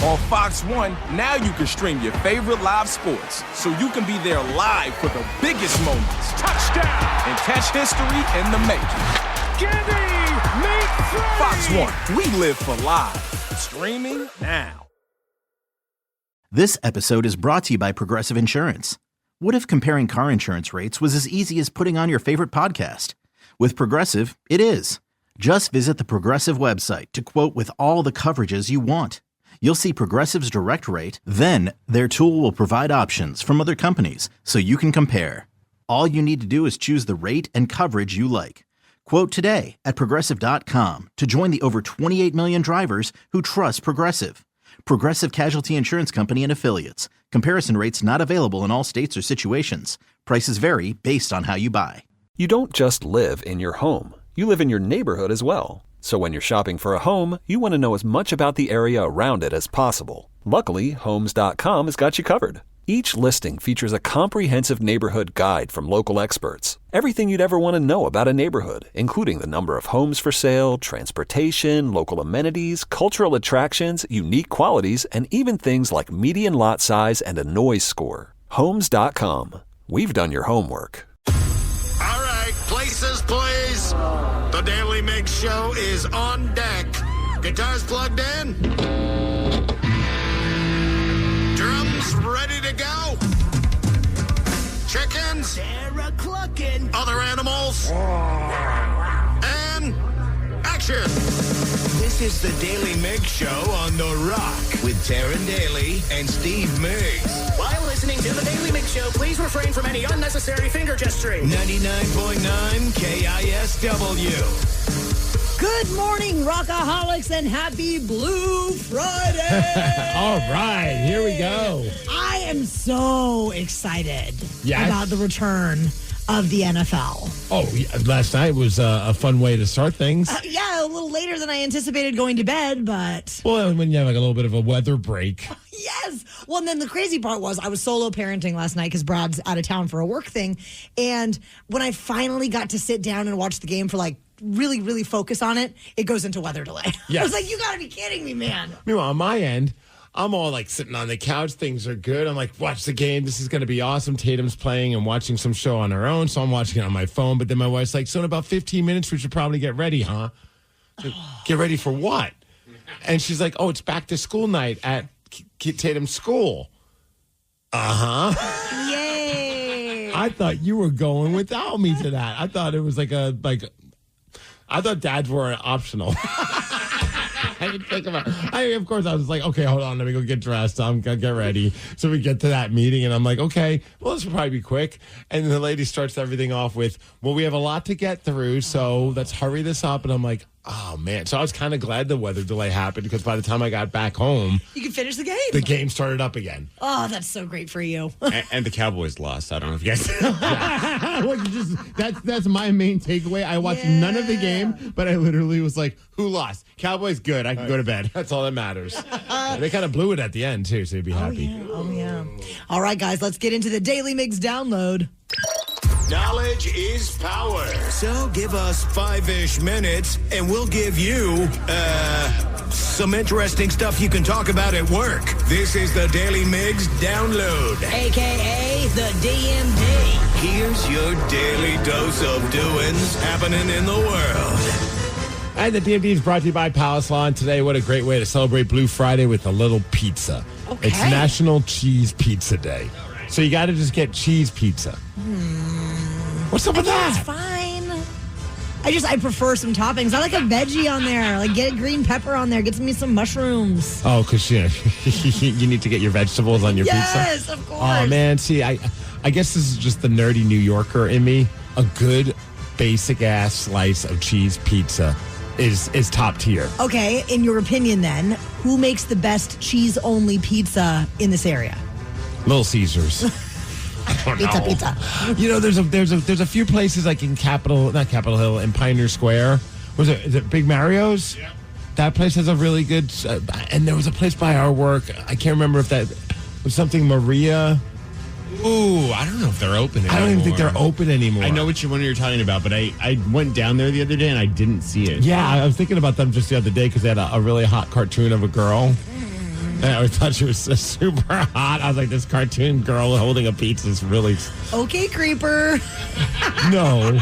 On Fox One, now you can stream your favorite live sports, so you can be there live for the biggest moments. Touchdown! And catch history in the making. Gibby, make three! Fox One, we live for live. Streaming now. This episode is brought to you by Progressive Insurance. What if comparing car insurance rates was as easy as putting on your favorite podcast? With Progressive, it is. Just visit the Progressive website to quote with all the coverages you want. You'll see Progressive's direct rate, then their tool will provide options from other companies so you can compare. All you need to do is choose the rate and coverage you like. Quote today at Progressive.com to join the over 28 million drivers who trust Progressive. Progressive Casualty Insurance Company and Affiliates. Comparison rates not available in all states or situations. Prices vary based on how you buy. You don't just live in your home. You live in your neighborhood as well. So when you're shopping for a home, you want to know as much about the area around it as possible. Luckily, Homes.com has got you covered. Each listing features a comprehensive neighborhood guide from local experts. Everything you'd ever want to know about a neighborhood, including the number of homes for sale, transportation, local amenities, cultural attractions, unique qualities, and even things like median lot size and a noise score. Homes.com. We've done your homework. All right, places, please. The Daly Migs Show is on deck. Guitars plugged in. Drums ready to go. Chickens. They're clucking. Other animals. And action. This is the Daly Migs Show on The Rock with Taryn Daly and Steve Migs. While listening to the Daly Migs Show, please refrain from any unnecessary finger gesturing. 99.9 KISW. Good morning, Rockaholics, and happy Blue Friday! All right, here we go. I am so excited Yes. about the return of the NFL. Oh, last night was a fun way to start things. Yeah, a little later than I anticipated going to bed, but... Well, when you have like a little bit of a weather break. Yes. Well, and then the crazy part was I was solo parenting last night because Brad's out of town for a work thing. And when I finally got to sit down and watch the game for like really, really focus on it, it goes into weather delay. Yes. I was like, you got to be kidding me, man. Meanwhile, on my end, I'm all like sitting on the couch. Things are good. I'm like, watch the game. This is going to be awesome. Tatum's playing and watching some show on her own. So I'm watching it on my phone. But then my wife's like, so in about 15 minutes, we should probably get ready, huh? Like, get ready for what? And she's like, oh, it's back to school night at Tatum's school. Uh-huh. Yay. I thought you were going without me to that. I thought it was I thought dads were optional. I didn't think about it. Of course, I was like, okay, hold on. Let me go get dressed. I'm going to get ready. So we get to that meeting, and I'm like, okay, well, this will probably be quick. And the lady starts everything off with, well, we have a lot to get through, so let's hurry this up. And I'm like, oh, man. So I was kind of glad the weather delay happened because by the time I got back home, You can finish the game. the game started up again. Oh, that's so great for you. And the Cowboys lost. I don't know if you guys Well, that's my main takeaway. I watched none of the game, but I literally was like, who lost? Cowboys, good. I can go to bed. That's all that matters. They kind of blew it at the end, too, so you'd be happy. Oh, yeah. All right, guys, let's get into the Daily Migs download. Knowledge is power. So give us 5-ish minutes, and we'll give you, some interesting stuff you can talk about at work. This is the Daily Migs Download. A.K.A. the DMD. Here's your daily dose of doings happening in the world. And the DMD is brought to you by Palace Lawn. Today, what a great way to celebrate Blue Friday with a little pizza. Okay. It's National Cheese Pizza Day. So you got to just get cheese pizza. What's up with It's that? fine. I prefer some toppings. I like a veggie on there. Like, get a green pepper on there. Get me some mushrooms. Oh, because you need to get your vegetables on your pizza? Yes, of course. Oh, man. See, I guess this is just the nerdy New Yorker in me. A good, basic-ass slice of cheese pizza is top tier. Okay, in your opinion then, who makes the best cheese-only pizza in this area? Little Caesars. Pizza. You know, there's a few places like in not Capitol Hill, in Pioneer Square. Is it Big Mario's? Yeah. That place has a really good, and there was a place by our work. I can't remember if that was something Maria. Ooh, I don't know if they're open anymore. I don't even think they're open anymore. I know which one you're talking about, but I went down there the other day and I didn't see it. Yeah, I was thinking about them just the other day because they had a really hot cartoon of a girl. And I always thought she was so super hot. I was like, this cartoon girl holding a pizza is really... Okay, creeper. No.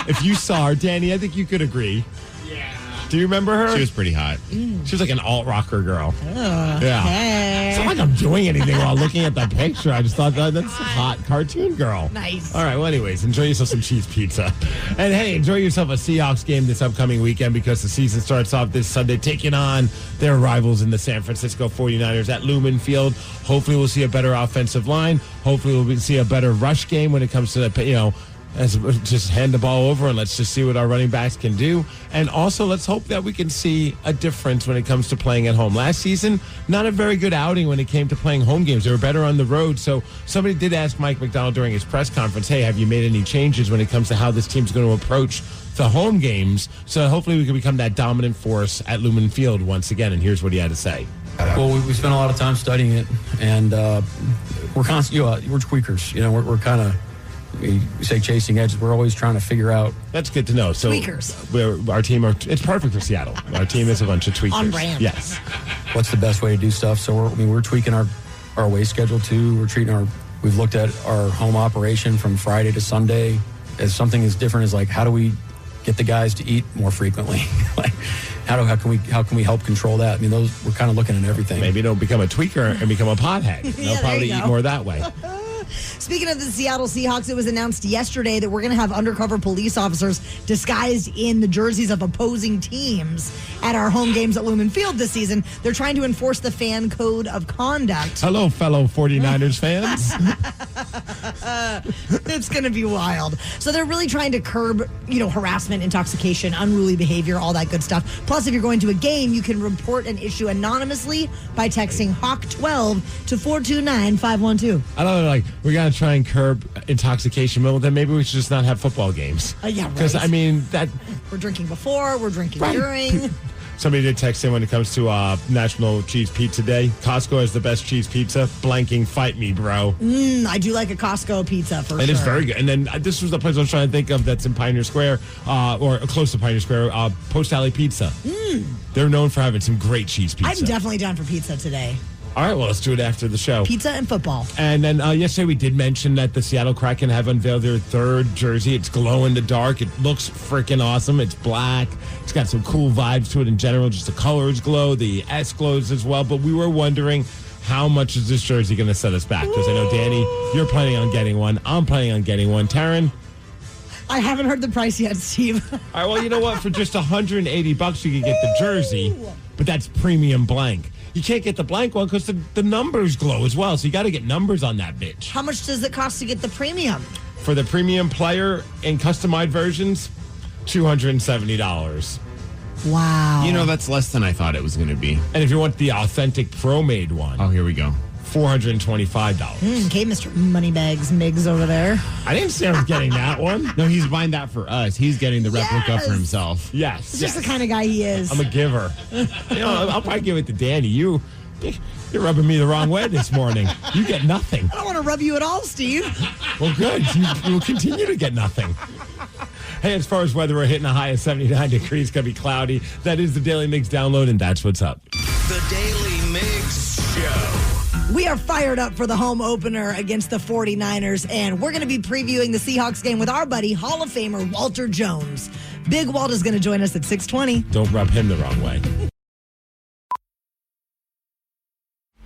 If you saw her, Danny, I think you could agree. Do you remember her? She was pretty hot. She was like an alt-rocker girl. Yeah. Hey. It's not like I'm doing anything while looking at that picture. I just thought that's a hot cartoon girl. Nice. All right, well, anyways, enjoy yourself some cheese pizza. And, hey, enjoy yourself a Seahawks game this upcoming weekend because the season starts off this Sunday taking on their rivals in the San Francisco 49ers at Lumen Field. Hopefully we'll see a better offensive line. Hopefully we'll see a better rush game when it comes to the, just hand the ball over and let's just see what our running backs can do. And also, let's hope that we can see a difference when it comes to playing at home. Last season, not a very good outing when it came to playing home games. They were better on the road. So somebody did ask Mike McDonald during his press conference, hey, have you made any changes when it comes to how this team's going to approach the home games? So hopefully we can become that dominant force at Lumen Field once again. And here's what he had to say. Well, we spent a lot of time studying it, and we're constantly, we're tweakers. We're kind of, we say chasing edges. We're always trying to figure out. That's good to know. So Tweakers. Our team it's perfect for Seattle. Our team is a bunch of tweakers. On brand. Yes. What's the best way to do stuff? So we're tweaking our away schedule too. We've looked at our home operation from Friday to Sunday as something as different as like, how do we get the guys to eat more frequently? Like, how can we help control that? I mean, we're kind of looking at everything. Maybe don't become a tweaker and become a pothead. They'll probably eat more that way. Speaking of the Seattle Seahawks, it was announced yesterday that we're going to have undercover police officers disguised in the jerseys of opposing teams at our home games at Lumen Field this season. They're trying to enforce the fan code of conduct. Hello, fellow 49ers fans. It's going to be wild. So they're really trying to curb, harassment, intoxication, unruly behavior, all that good stuff. Plus, if you're going to a game, you can report an issue anonymously by texting HAWK12 to 429-512. I don't know, we're going to try and curb intoxication. Well, then maybe we should just not have football games. Yeah, right. Because, that... We're drinking before, we're drinking during. Somebody did text in when it comes to National Cheese Pizza Day. Costco has the best cheese pizza. Blanking, fight me, bro. I do like a Costco pizza for sure. It is very good. And then this was the place I was trying to think of that's in Pioneer Square, or close to Pioneer Square, Post Alley Pizza. They're known for having some great cheese pizza. I'm definitely down for pizza today. All right, well, let's do it after the show. Pizza and football. And then yesterday we did mention that the Seattle Kraken have unveiled their third jersey. It's glow in the dark. It looks freaking awesome. It's black. It's got some cool vibes to it in general. Just the colors glow. The S glows as well. But we were wondering, how much is this jersey going to set us back? Because I know, Danny, you're planning on getting one. I'm planning on getting one. Taryn? I haven't heard the price yet, Steve. All right, well, you know what? For just $180, you can get the jersey, but that's premium blank. You can't get the blank one because the numbers glow as well, so you got to get numbers on that bitch. How much does it cost to get the premium? For the premium player in customized versions, $270. Wow. That's less than I thought it was going to be. And if you want the authentic pro-made one, Oh, here we go. $425. Okay, Mr. Moneybags Migs over there. I didn't say I was getting that one. No, he's buying that for us. He's getting the replica for himself. Yes. It's just the kind of guy he is. I'm a giver. I'll probably give it to Danny. You're rubbing me the wrong way this morning. You get nothing. I don't want to rub you at all, Steve. Well, good. You will continue to get nothing. Hey, as far as weather, we're hitting a high of 79 degrees. Going to be cloudy. That is the Daily Migs download, and that's what's up. The Daily Migs Show. We are fired up for the home opener against the 49ers, and we're going to be previewing the Seahawks game with our buddy, Hall of Famer Walter Jones. Big Walt is going to join us at 6:20. Don't rub him the wrong way.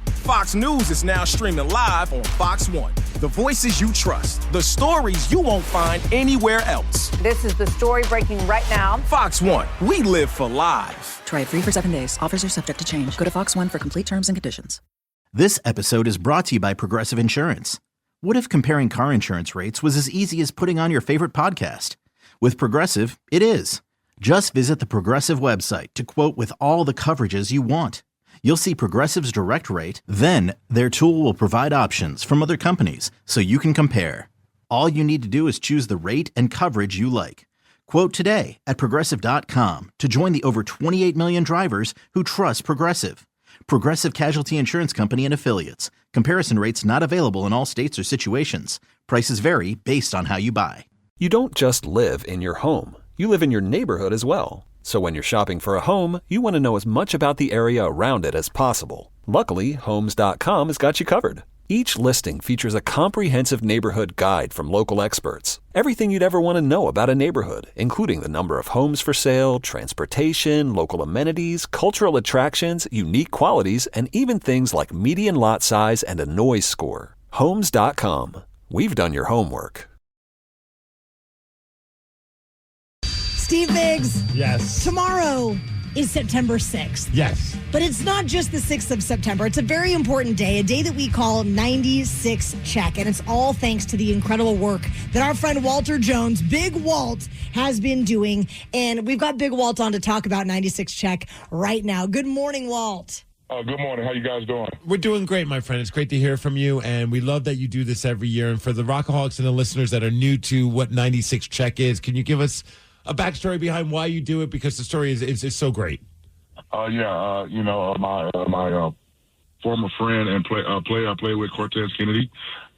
Fox News is now streaming live on Fox One. The voices you trust, the stories you won't find anywhere else. This is the story breaking right now. Fox One, we live for live. Try it free for 7 days. Offers are subject to change. Go to Fox One for complete terms and conditions. This episode is brought to you by Progressive Insurance. What if comparing car insurance rates was as easy as putting on your favorite podcast? With Progressive, it is. Just visit the Progressive website to quote with all the coverages you want. You'll see Progressive's direct rate, then their tool will provide options from other companies so you can compare. All you need to do is choose the rate and coverage you like. Quote today at Progressive.com to join the over 28 million drivers who trust Progressive. Progressive Casualty Insurance Company and Affiliates. Comparison rates not available in all states or situations. Prices vary based on how you buy. You don't just live in your home. You live in your neighborhood as well. So when you're shopping for a home, you want to know as much about the area around it as possible. Luckily, Homes.com has got you covered. Each listing features a comprehensive neighborhood guide from local experts. Everything you'd ever want to know about a neighborhood, including the number of homes for sale, transportation, local amenities, cultural attractions, unique qualities, and even things like median lot size and a noise score. Homes.com. We've done your homework. Steve Migs. Yes. Tomorrow is September 6th. Yes. But it's not just the 6th of September. It's a very important day, a day that we call 96 Check. And it's all thanks to the incredible work that our friend Walter Jones, Big Walt, has been doing. And we've got Big Walt on to talk about 96 Check right now. Good morning, Walt. Good morning. How you guys doing? We're doing great, my friend. It's great to hear from you, and we love that you do this every year. And for the Rockaholics and the listeners that are new to what 96 Check is, can you give us a backstory behind why you do it? Because the story is so great. My former friend and player I played with, Cortez Kennedy,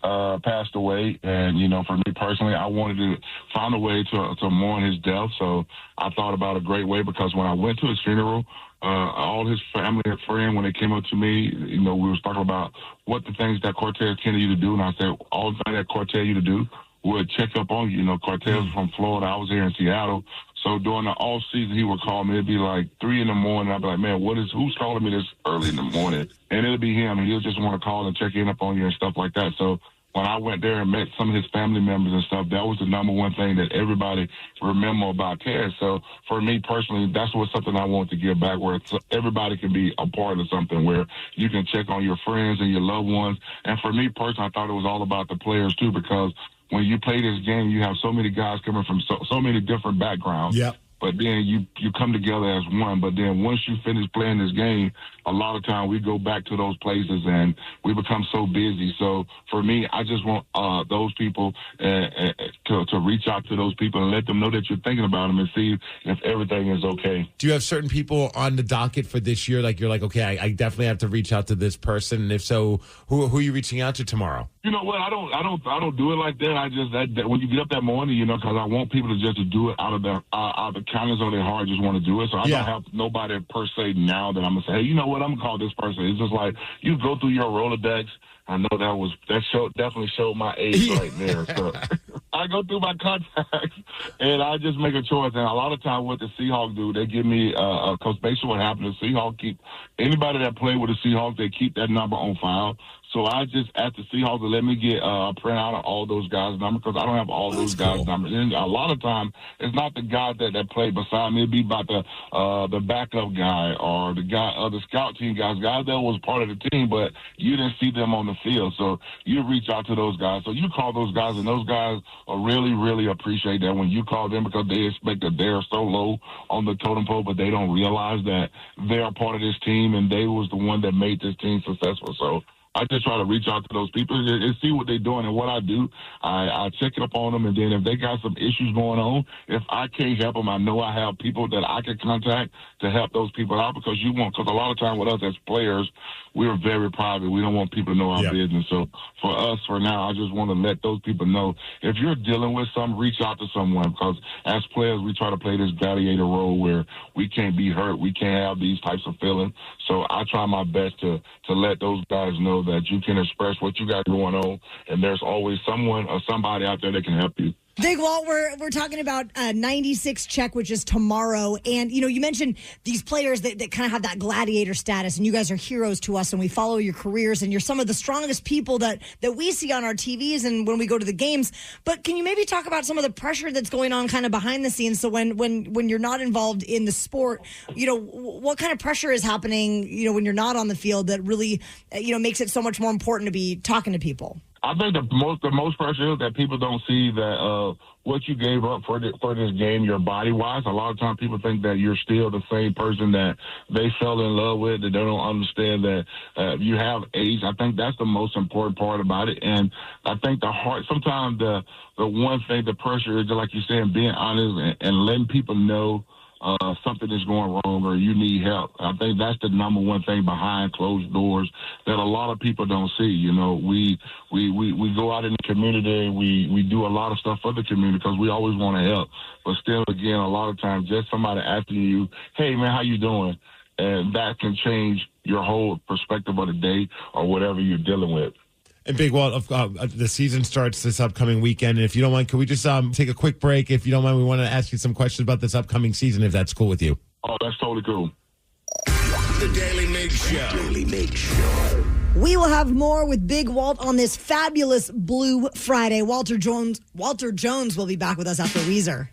passed away. And, for me personally, I wanted to find a way to mourn his death. So I thought about a great way, because when I went to his funeral, all his family and friends, when they came up to me, we was talking about what the things that Cortez Kennedy to do. And I said, all the things that Cortez used to do would check up on you. Cortez was from Florida. I was here in Seattle. So during the off season, he would call me. It'd be like 3 a.m. I'd be like, man, who's calling me this early in the morning? And it'll be him. And he'll just want to call and check in up on you and stuff like that. So when I went there and met some of his family members and stuff, that was the number one thing that everybody remember about Ted. So for me personally, that's something I want to give back, where everybody can be a part of something, where you can check on your friends and your loved ones. And for me personally, I thought it was all about the players too, because when you play this game, you have so many guys coming from so many different backgrounds. Yep. But then you come together as one. But then once you finish playing this game, a lot of time we go back to those places and we become so busy. So for me, I just want those people to reach out to those people and let them know that you're thinking about them and see if everything is okay. Do you have certain people on the docket for this year? Like, you're like, okay, I definitely have to reach out to this person. And if so, who are you reaching out to tomorrow? You know what? I don't do it like that. I just that when you get up that morning, because I want people to just do it out of the kindness of their heart, just want to do it. So I don't have nobody per se now that I'm gonna say, hey, you know what? I'm gonna call this person. It's just like you go through your Rolodex. I know that definitely showed my age right there. So I go through my contacts and I just make a choice. And a lot of times what the Seahawks do, they give me because basically what happened, the Seahawks keep anybody that played with the Seahawks, they keep that number on file. So I just asked the Seahawks to let me get a printout of all those guys' numbers, because I don't have all those guys' numbers. And a lot of time, it's not the guys that play beside me. It'd be about the backup guy or the guy, the scout team guys that was part of the team, but you didn't see them on the field. So you reach out to those guys. So you call those guys, and those guys really, really appreciate that when you call them, because they expect that they're so low on the totem pole, but they don't realize that they're a part of this team, and they was the one that made this team successful. So I just try to reach out to those people and see what they're doing. And what I do, I check up on them. And then if they got some issues going on, if I can't help them, I know I have people that I can contact to help those people out, because a lot of time with us as players, we're very private. We don't want people to know our business. So for us, for now, I just want to let those people know, if you're dealing with something, reach out to someone, because as players, we try to play this gladiator role where we can't be hurt. We can't have these types of feelings. So I try my best to let those guys know that you can express what you got going on, and there's always someone or somebody out there that can help you. Big Walt, we're talking about 96 Check, which is tomorrow. And, you mentioned these players that kind of have that gladiator status, and you guys are heroes to us, and we follow your careers, and you're some of the strongest people that we see on our TVs and when we go to the games. But can you maybe talk about some of the pressure that's going on kind of behind the scenes? So when you're not involved in the sport, what kind of pressure is happening, when you're not on the field that really, makes it so much more important to be talking to people? I think the most pressure is that people don't see that what you gave up for this game, your body wise. A lot of times people think that you're still the same person that they fell in love with, that they don't understand that you have age. I think that's the most important part about it. And I think sometimes the one thing, the pressure is, like you're saying, being honest and letting people know something is going wrong or you need help. I think that's the number one thing behind closed doors that a lot of people don't see. We go out in the community and we do a lot of stuff for the community because we always want to help. But still, again, a lot of times just somebody asking you, hey, man, how you doing? and that can change your whole perspective of the day or whatever you're dealing with. And Big Walt, the season starts this upcoming weekend. And if you don't mind, can we just take a quick break? If you don't mind, we want to ask you some questions about this upcoming season, if that's cool with you. Oh, that's totally cool. The Daily Migs Show. Daily Migs Show. We will have more with Big Walt on this fabulous Blue Friday. Walter Jones will be back with us after Weezer.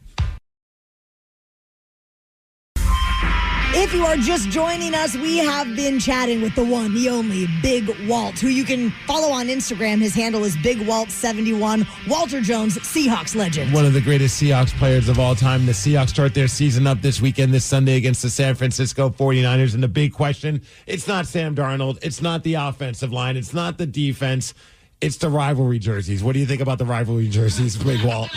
If you are just joining us, we have been chatting with the one, the only, Big Walt, who you can follow on Instagram. His handle is BigWalt71. Walter Jones, Seahawks legend. One of the greatest Seahawks players of all time. The Seahawks start their season up this weekend, this Sunday, against the San Francisco 49ers. And the big question, it's not Sam Darnold. It's not the offensive line. It's not the defense. It's the rivalry jerseys. What do you think about the rivalry jerseys, Big Walt?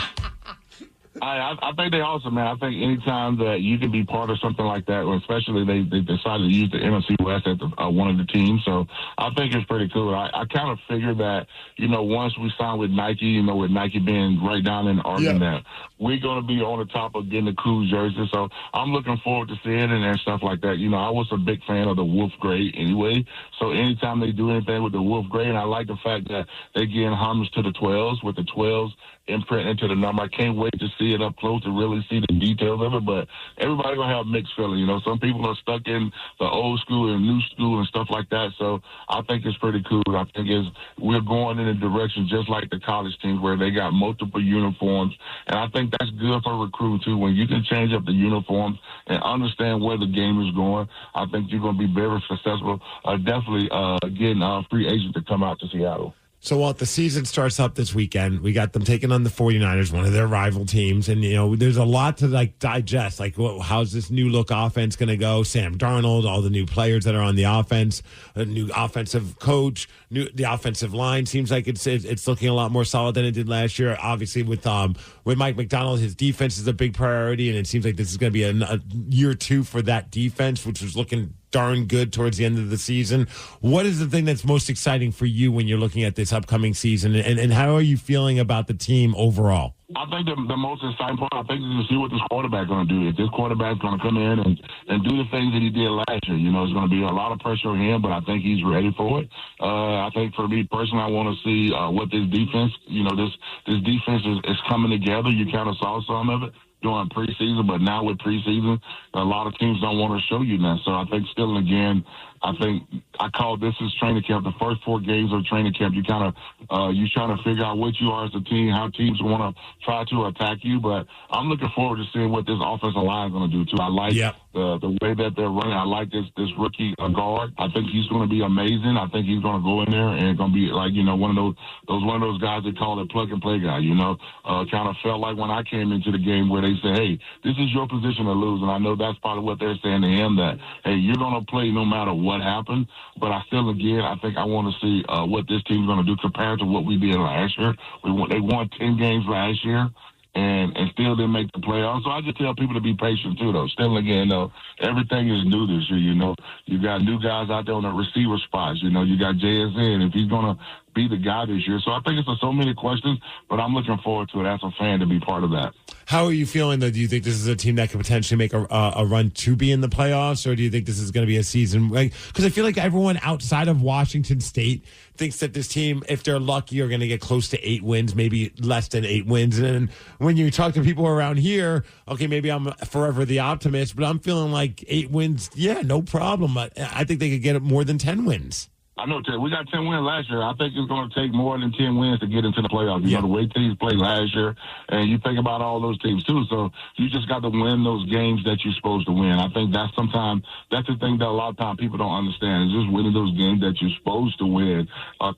I think they're awesome, man. I think anytime that you can be part of something like that, or especially they decided to use the NFC West as one of the teams, so I think it's pretty cool. I kind of figured that, once we signed with Nike, with Nike being right down in Oregon, that we're going to be on the top of getting the cool jersey. So I'm looking forward to seeing it and stuff like that. I was a big fan of the Wolf Gray anyway, so anytime they do anything with the Wolf Gray, and I like the fact that they're getting homage to the 12s with the 12s imprint into the number. I can't wait to see it up close to really see the details of it, but everybody's going to have mixed feelings. Some people are stuck in the old school and new school and stuff like that, so I think it's pretty cool. I think we're going in a direction just like the college teams where they got multiple uniforms, and I think that's good for recruiting too. When you can change up the uniforms and understand where the game is going, I think you're going to be very successful. Definitely getting free agents to come out to Seattle. So, Walt, the season starts up this weekend. We got them taking on the 49ers, one of their rival teams. And, there's a lot to, digest. How's this new look offense going to go? Sam Darnold, all the new players that are on the offense, a new offensive coach, the offensive line seems like it's looking a lot more solid than it did last year. Obviously, with Mike McDonald, his defense is a big priority. And it seems like this is going to be a year two for that defense, which was looking darn good towards the end of the season. What is the thing that's most exciting for you when you're looking at this upcoming season, and how are you feeling about the team overall? I think the most exciting part, I think, is to see what this quarterback going to do. If this quarterback's going to come in and do the things that he did last year, it's going to be a lot of pressure on him, but I think he's ready for it. I think for me personally, I want to see what this defense, this defense is coming together. You kind of saw some of it during preseason, but now with preseason, a lot of teams don't want to show you that. So I think still, again, I think I call this is training camp. The first 4 games of training camp, you kind of you trying to figure out what you are as a team, how teams want to try to attack you. But I'm looking forward to seeing what this offensive line is going to do too. I like the way that they're running. I like this rookie guard. I think he's going to be amazing. I think he's going to go in there and going to be like one of those guys they call it plug and play guy. Kind of felt like when I came into the game where they say, hey, this is your position to lose, and I know that's probably what they're saying to him, that hey, you're going to play no matter what happened. But I still, again, I think I want to see what this team's going to do compared to what we did last year. They won 10 games last year. And still didn't make the playoffs. So I just tell people to be patient, too, though. Still, again, everything is new this year, You got new guys out there on the receiver spots. You got JSN, if he's going to be the guy this year. So I think it's so many questions, but I'm looking forward to it as a fan to be part of that. How are you feeling, though? Do you think this is a team that could potentially make a run to be in the playoffs, or do you think this is going to be a season? Because I feel like everyone outside of Washington State thinks that this team, if they're lucky, are going to get close to 8 wins, maybe less than 8 wins. And when you talk to people around here, okay, maybe I'm forever the optimist, but I'm feeling like 8 wins, yeah, no problem. But I think they could get more than 10 wins. I know, we got 10 wins last year. I think it's going to take more than 10 wins to get into the playoffs. You know, the way teams played last year, and you think about all those teams, too. So you just got to win those games that you're supposed to win. I think that's the thing that a lot of times people don't understand, is just winning those games that you're supposed to win.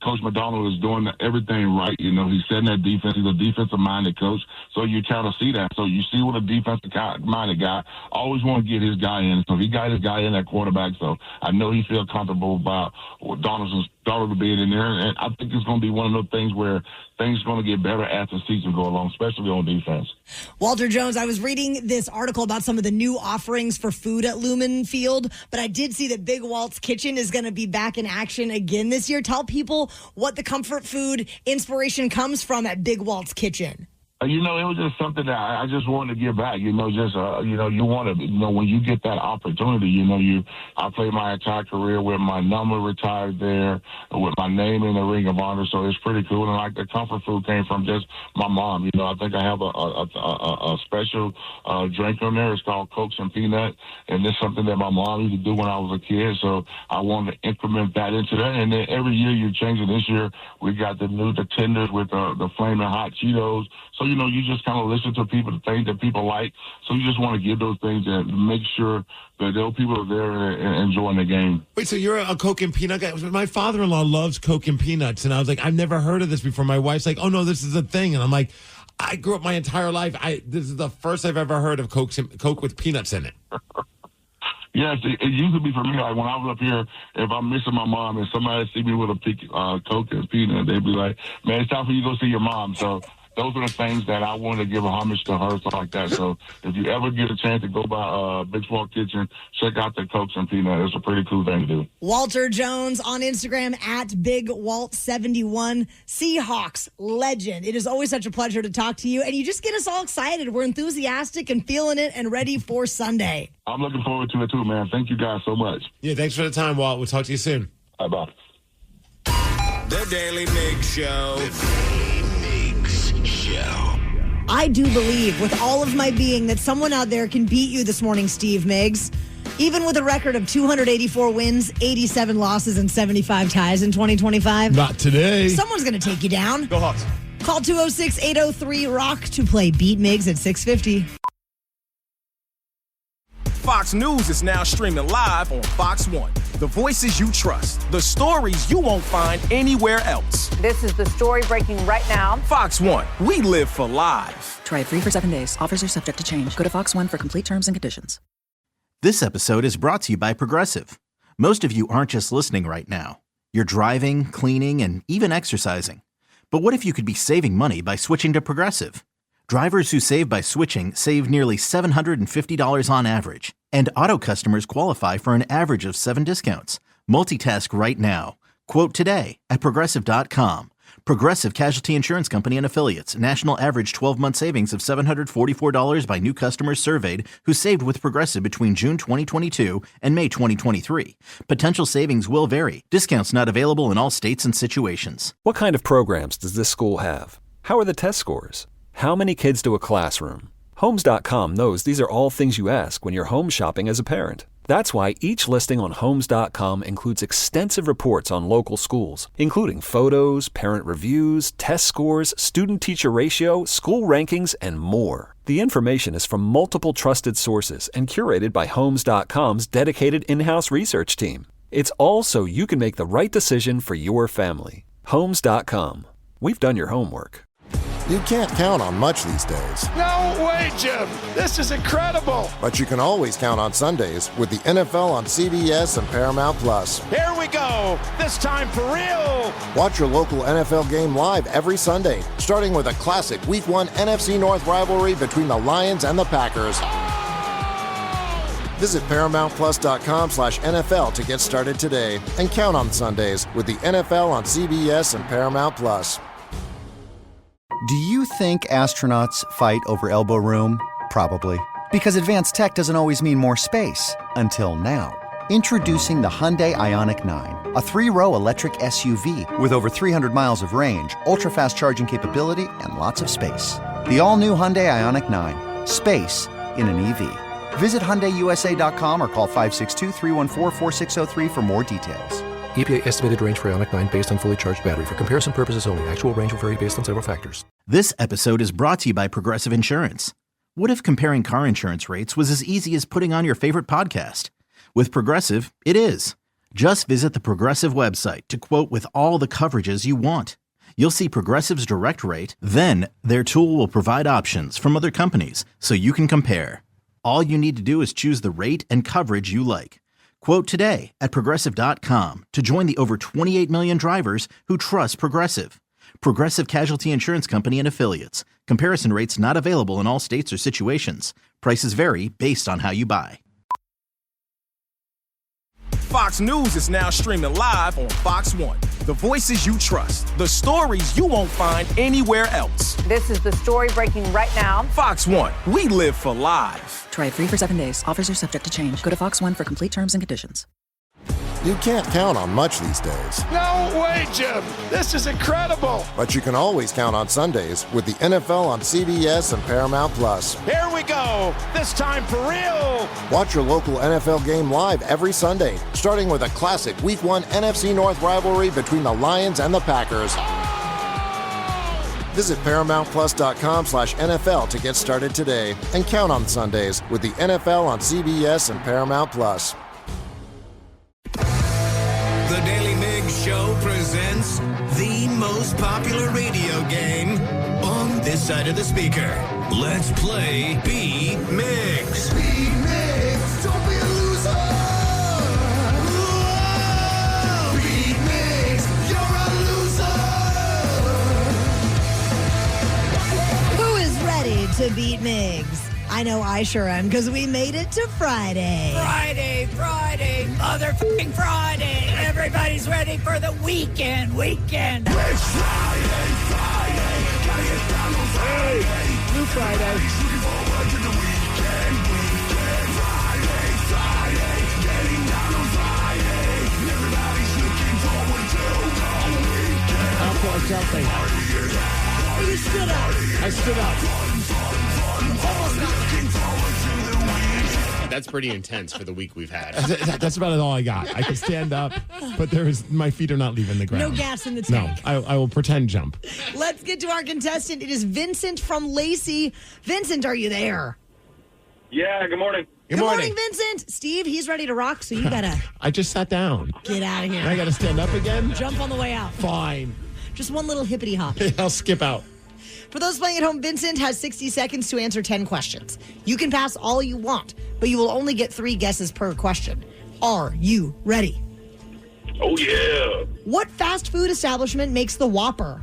Coach McDonald is doing everything right. He's setting that defense. He's a defensive-minded coach, so you kind of see that. So you see what a defensive-minded guy always want to get his guy in. So he got his guy in, that quarterback, so I know he feels comfortable about Donald being in there, and I think it's going to be one of those things where things are going to get better as the season goes along, especially on defense. Walter Jones, I was reading this article about some of the new offerings for food at Lumen Field, but I did see that Big Walt's Kitchen is going to be back in action again this year. Tell people what the comfort food inspiration comes from at Big Walt's Kitchen. You know, it was just something that I just wanted to give back. You know, just you know, you want to, you know, when you get that opportunity, you know, I played my entire career with my number retired there, with my name in the Ring of Honor, so it's pretty cool. And like the comfort food came from just my mom. You know, I think I have a special drink on there. It's called Cokes and Peanut, and it's something that my mom used to do when I was a kid. So I wanted to increment that into that. And then every year you change it. This year we got the new tenders with the flaming hot Cheetos. So, you know, you just kind of listen to people, the things that people like. So you just want to give those things and make sure that those people are there and enjoying the game. Wait, so you're a Coke and Peanut guy? My father-in-law loves Coke and Peanuts, and I was like, I've never heard of this before. My wife's like, oh, no, this is a thing. And I'm like, I grew up my entire life. This is the first I've ever heard of Coke with peanuts in it. Yes, it used to be for me. Like when I was up here, if I'm missing my mom and somebody see me with a Coke and Peanut, they'd be like, man, it's time for you to go see your mom. So those are the things that I wanted to give a homage to her, stuff like that. So if you ever get a chance to go by Big Swamp Kitchen, check out the Cokes and Peanut. It's a pretty cool thing to do. Walter Jones on Instagram at BigWalt71. Seahawks legend. It is always such a pleasure to talk to you, and you just get us all excited. We're enthusiastic and feeling it and ready for Sunday. I'm looking forward to it too, man. Thank you guys so much. Yeah, thanks for the time, Walt. We'll talk to you soon. Bye-bye. The Daily Migs Show. I do believe with all of my being that someone out there can beat you this morning, Steve Migs. Even with a record of 284 wins, 87 losses, and 75 ties in 2025. Not today. Someone's going to take you down. Go Hawks. Call 206-803-ROCK to play Beat Migs at 650. Fox News is now streaming live on Fox One. The voices you trust, the stories you won't find anywhere else. This is the story breaking right now. Fox One, we live for live. Try it free for 7 days. Offers are subject to change. Go to Fox One for complete terms and conditions. This episode is brought to you by Progressive. Most of you aren't just listening right now. You're driving, cleaning, and even exercising. But what if you could be saving money by switching to Progressive? Drivers who save by switching save nearly $750 on average. And auto customers qualify for an average of 7 discounts. Multitask right now. Quote today at Progressive.com. Progressive Casualty Insurance Company and Affiliates. National average 12-month savings of $744 by new customers surveyed who saved with Progressive between June 2022 and May 2023. Potential savings will vary. Discounts not available in all states and situations. What kind of programs does this school have? How are the test scores? How many kids do a classroom? Homes.com knows these are all things you ask when you're home shopping as a parent. That's why each listing on Homes.com includes extensive reports on local schools, including photos, parent reviews, test scores, student-teacher ratio, school rankings, and more. The information is from multiple trusted sources and curated by Homes.com's dedicated in-house research team. It's all so you can make the right decision for your family. Homes.com. We've done your homework. You can't count on much these days. No way, Jim. This is incredible. But you can always count on Sundays with the NFL on CBS and Paramount Plus. Here we go. This time for real. Watch your local NFL game live every Sunday, starting with a classic Week 1 NFC North rivalry between the Lions and the Packers. Visit ParamountPlus.com/NFL to get started today and count on Sundays with the NFL on CBS and Paramount Plus. Do you think astronauts fight over elbow room? Probably. Because advanced tech doesn't always mean more space. Until now. Introducing the Hyundai Ioniq 9. A 3-row electric SUV with over 300 miles of range, ultra-fast charging capability, and lots of space. The all-new Hyundai Ioniq 9. Space in an EV. Visit HyundaiUSA.com or call 562-314-4603 for more details. EPA estimated range for Ioniq 9 based on fully charged battery. For comparison purposes only. Actual range will vary based on several factors. This episode is brought to you by Progressive Insurance. What if comparing car insurance rates was as easy as putting on your favorite podcast? With Progressive, it is. Just visit the Progressive website to quote with all the coverages you want. You'll see Progressive's direct rate, then their tool will provide options from other companies so you can compare. All you need to do is choose the rate and coverage you like. Quote today at Progressive.com to join the over 28 million drivers who trust Progressive. Progressive Casualty Insurance Company and Affiliates. Comparison rates not available in all states or situations. Prices vary based on how you buy. Fox News is now streaming live on Fox One. The voices you trust, the stories you won't find anywhere else. This is the story breaking right now. Fox One, we live for live. Try it free for 7 days. Offers are subject to change. Go to Fox One for complete terms and conditions. You can't count on much these days, No way, Jim. This is incredible. but you can always count on Sundays with the NFL on CBS and Paramount Plus. Here we go. This time for real. Watch your local NFL game live every Sunday, starting with a classic Week 1 NFC North rivalry between the Lions and the Packers. Visit ParamountPlus.com/NFL to get started today and count on Sundays with the NFL on CBS and Paramount Plus. The Daily Migs Show presents the most popular radio game on this side of the speaker. Let's play Be Migs. Be Migs, don't be a loser. Whoa, Be Migs, you're a loser. Who is ready to beat Migs? I know I sure am, because we made it to Friday. Friday, motherfucking Friday. Everybody's ready for the weekend. It's Friday. Gotta get down on Friday. New Friday. Looking forward to the weekend. Friday. Getting down on Friday. Everybody's looking forward to the weekend. How for something? You stood up. I stood up. Almost got it. That's pretty intense for the week we've had. That's about all I got. I can stand up, but my feet are not leaving the ground. No gas in the tank. No, I will pretend jump. Let's get to our contestant. It is Vincent from Lacey. Vincent, are you there? Yeah, good morning. Good morning, Vincent. Steve, he's ready to rock, so you gotta I just sat down. get out of here. I gotta stand up again? Jump on the way out. Fine. Just one little hippity hop. I'll skip out. For those playing at home, Vincent has 60 seconds to answer 10 questions. You can pass all you want, but you will only get 3 guesses per question. Are you ready? Oh, yeah. What fast food establishment makes the Whopper?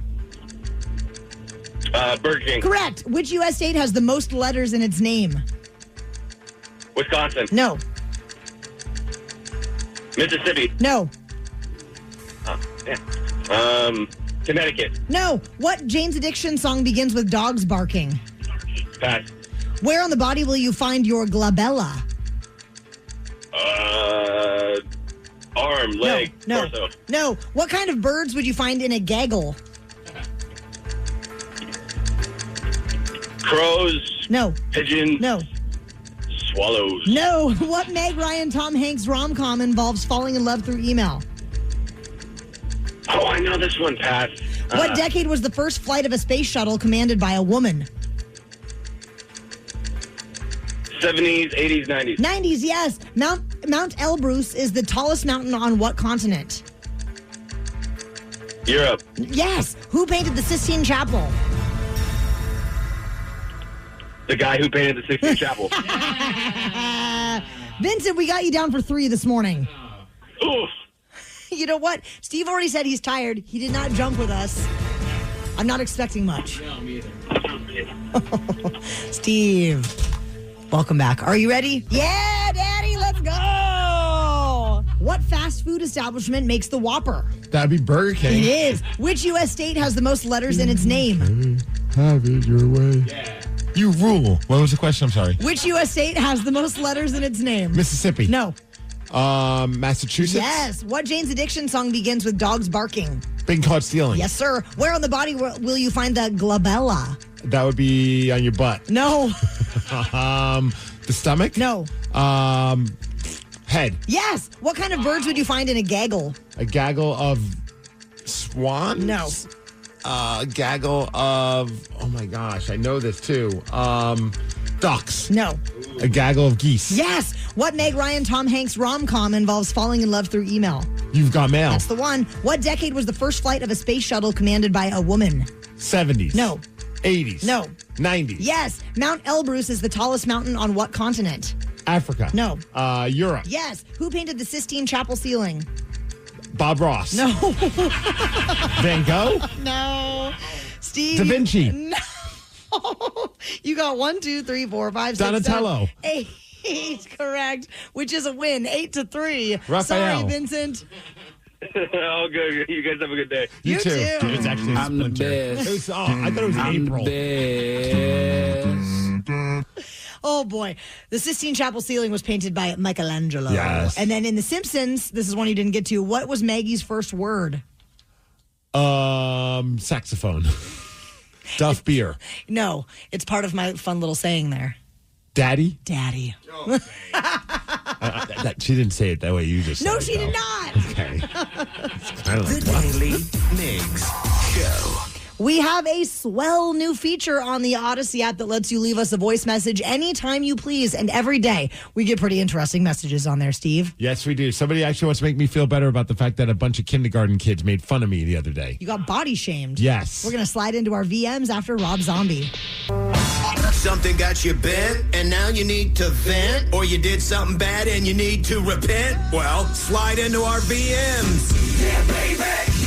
Burger King. Correct. Which U.S. state has the most letters in its name? Wisconsin. No. Mississippi. No. Yeah. Connecticut. No. What Jane's Addiction song begins with dogs barking? Pass. Where on the body will you find your glabella? Arm, leg, No. torso. No. What kind of birds would you find in a gaggle? Crows. No. Pigeons. No. Swallows. No. What Meg Ryan Tom Hanks rom-com involves falling in love through email? Oh, I know this one. Pass. What decade was the first flight of a space shuttle commanded by a woman? 70s, 80s, 90s. 90s, yes. Mount Elbrus is the tallest mountain on what continent? Europe. Yes. Who painted the Sistine Chapel? The guy who painted the Sistine Chapel. Vincent, we got you down for 3 this morning. Oof. You know what? Steve already said he's tired. He did not jump with us. I'm not expecting much. No, me either. Steve, welcome back. Are you ready? Yeah, Daddy, let's go. What fast food establishment makes the Whopper? That'd be Burger King. It is. Which U.S. state has the most letters in its name? Have it your way. Yeah. You rule. What was the question? I'm sorry. Which U.S. state has the most letters in its name? Mississippi. No. Massachusetts? Yes. What Jane's Addiction song begins with dogs barking? Being caught stealing. Yes, sir. Where on the body will you find the glabella? That would be on your butt. No. The stomach? No. Head. Yes. What kind of birds would you find in a gaggle? A gaggle of swans? No. A gaggle of, oh my gosh, I know this too. Ducks. No. A gaggle of geese. Yes. What Meg Ryan Tom Hanks rom-com involves falling in love through email? You've Got Mail. That's the one. What decade was the first flight of a space shuttle commanded by a woman? 70s. No. 80s. No. 90s. Yes. Mount Elbrus is the tallest mountain on what continent? Africa. No. Europe. Yes. Who painted the Sistine Chapel ceiling? Bob Ross. No. Van Gogh? No. Steve. Da Vinci. No. You got 1, 2, 3, 4, 5, 6, Donatello. 7, 8. right. Correct. Which is a win. 8-3. Raphael. Sorry, Vincent. Oh, good. You guys have a good day. You too. Dude, it's actually I'm the best. It was, I thought it was April. Oh, boy. The Sistine Chapel ceiling was painted by Michelangelo. Yes. And then in The Simpsons, this is one you didn't get to. What was Maggie's first word? Saxophone. Duff beer. No, it's part of my fun little saying there. Daddy? Daddy. She didn't say it that way. You just No, said she it, did though. not. Okay. I don't The know. Daily Migs Show. We have a swell new feature on the Odyssey app that lets you leave us a voice message anytime you please. And every day we get pretty interesting messages on there, Steve. Yes, we do. Somebody actually wants to make me feel better about the fact that a bunch of kindergarten kids made fun of me the other day. You got body shamed. Yes. We're going to slide into our VMs after Rob Zombie. Something got you bent, and now you need to vent, or you did something bad and you need to repent? Well, slide into our VMs. Yeah, baby,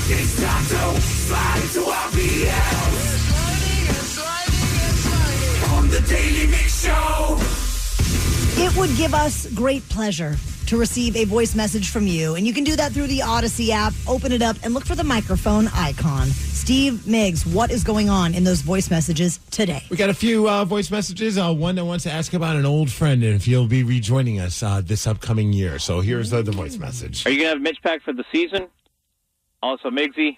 it's time to slide into our VMs. On the Daily Mix Show. It would give us great pleasure to receive a voice message from you. And you can do that through the Odyssey app. Open it up and look for the microphone icon. Steve, Migs, what is going on in those voice messages today? We got a few voice messages. One that wants to ask about an old friend and if he'll be rejoining us this upcoming year. So here's the voice message. Are you going to have Mitch back for the season? Also, Migsy,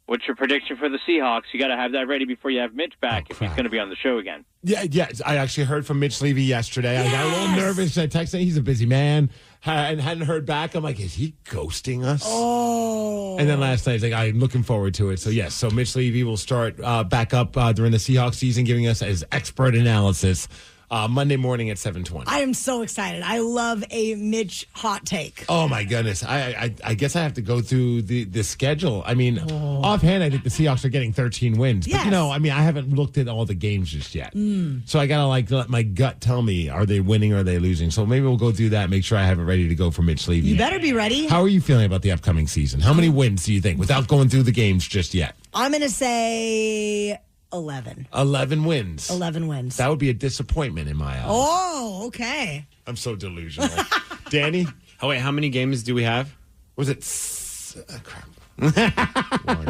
what's your prediction for the Seahawks? You got to have that ready before you have Mitch back if he's going to be on the show again. Yeah. I actually heard from Mitch Levy yesterday. Yes. I got a little nervous. I texted him. He's a busy man and hadn't heard back. I'm like, is he ghosting us? Oh. And then last night, he's like, I'm looking forward to it. So, yes. So Mitch Levy will start back up during the Seahawks season, giving us his expert analysis Monday morning at 7:20. I am so excited. I love a Mitch hot take. Oh, my goodness. I guess I have to go through the schedule. I mean, offhand, I think the Seahawks are getting 13 wins. Yes. But, I haven't looked at all the games just yet. So I got to, let my gut tell me, are they winning or are they losing? So maybe we'll go through that, make sure I have it ready to go for Mitch Levy. You better be ready. How are you feeling about the upcoming season? How many wins do you think, without going through the games just yet? I'm going to say 11. 11 wins. 11 wins. That would be a disappointment in my eyes. Oh, okay. I'm so delusional. Danny? Oh, wait, how many games do we have? Was it... crap. 1,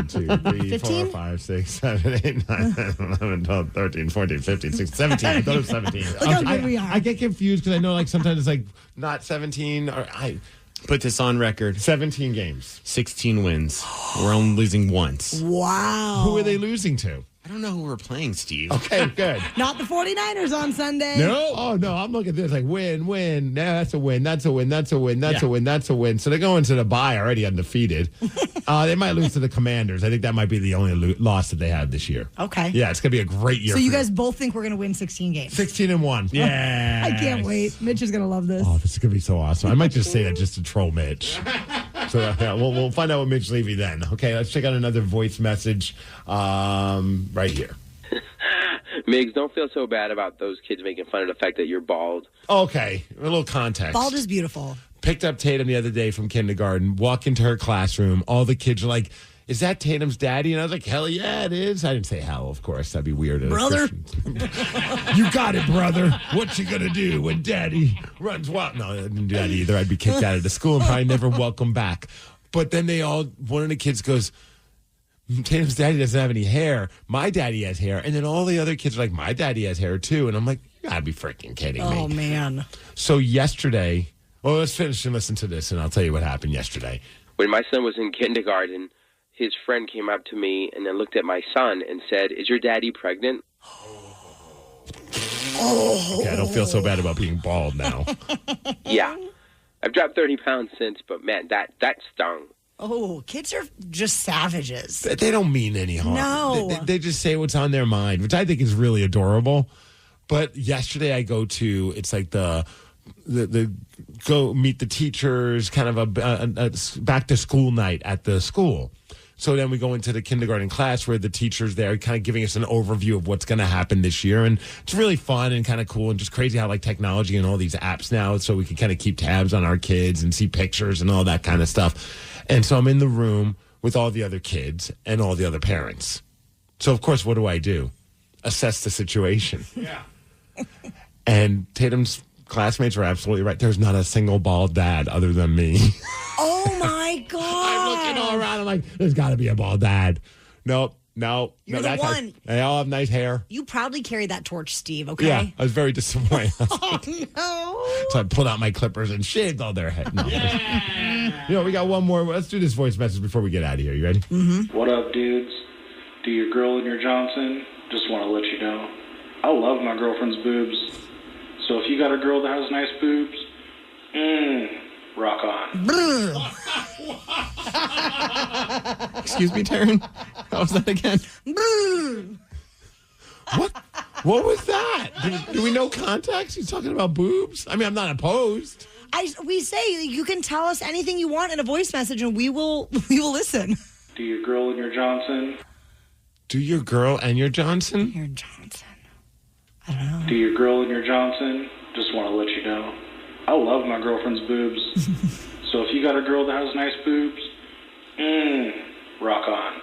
2, 3, 15? 4, 5, 6, 7, 8, 9, 10, 11, 12, 13, 14, 15, 16, 17. I thought it was 17. Look how good we are. I get confused because I know sometimes it's not 17 or Put this on record. 17 games. 16 wins. We're only losing once. Wow. Who are they losing to? I don't know who we're playing, Steve. Okay, good. Not the 49ers on Sunday. No? Oh, no. I'm looking at this win. No, that's a win. That's a win. That's a win. That's a win. That's a win. So they're going to the bye already undefeated. They might lose to the Commanders. I think that might be the only loss that they have this year. Okay. Yeah, it's going to be a great year. So you guys both think we're going to win 16 games? 16-1. Yeah. I can't wait. Mitch is going to love this. Oh, this is going to be so awesome. I might just say that just to troll Mitch. So we'll find out with Mitch Levy then. Okay, let's check out another voice message right here. Migs, don't feel so bad about those kids making fun of the fact that you're bald. Okay, a little context. Bald is beautiful. Picked up Tatum the other day from kindergarten, walk into her classroom. All the kids are like, is that Tatum's daddy? And I was like, hell yeah, it is. I didn't say hell, of course. That'd be weird. Brother. You got it, brother. What you gonna do when daddy runs wild? No, I didn't do that either. I'd be kicked out of the school and probably never welcome back. But then one of the kids goes, Tatum's daddy doesn't have any hair. My daddy has hair. And then all the other kids are like, my daddy has hair too. And I'm like, you gotta be freaking kidding me. Oh, man. So yesterday, well, let's finish and listen to this and I'll tell you what happened yesterday. When my son was in kindergarten, his friend came up to me and then looked at my son and said, "Is your daddy pregnant?" Okay, I don't feel so bad about being bald now. Yeah. I've dropped 30 pounds since, but man, that stung. Oh, kids are just savages. They don't mean any harm. No. They just say what's on their mind, which I think is really adorable. But yesterday I go to, it's like the go meet the teachers, kind of a back to school night at the school. So then we go into the kindergarten class where the teacher's there kind of giving us an overview of what's going to happen this year. And it's really fun and kind of cool and just crazy how technology and all these apps now so we can kind of keep tabs on our kids and see pictures and all that kind of stuff. And so I'm in the room with all the other kids and all the other parents. So, of course, what do? Assess the situation. Yeah. And Tatum's classmates are absolutely right. There's not a single bald dad other than me. Oh my God. I'm looking all around. I'm like, there's got to be a bald dad. Nope. No. You're no, the one. They all have nice hair. You proudly carry that torch, Steve, okay? Yeah, I was very disappointed. Oh, no. So I pulled out my clippers and shaved all their head. No. You know, we got one more. Let's do this voice message before we get out of here. You ready? Mm-hmm. What up, dudes? Do your girl and your Johnson? Just want to let you know, I love my girlfriend's boobs. So if you got a girl that has nice boobs, rock on. Excuse me, Taryn? How was that again? What was that? Do we know context? He's talking about boobs? I mean, I'm not opposed. We say you can tell us anything you want in a voice message, and we will listen. Do your girl and your Johnson? Do your girl and your Johnson? Your Johnson. I don't know. Do your girl and your Johnson? Just want to let you know, I love my girlfriend's boobs. So if you got a girl that has nice boobs, rock on.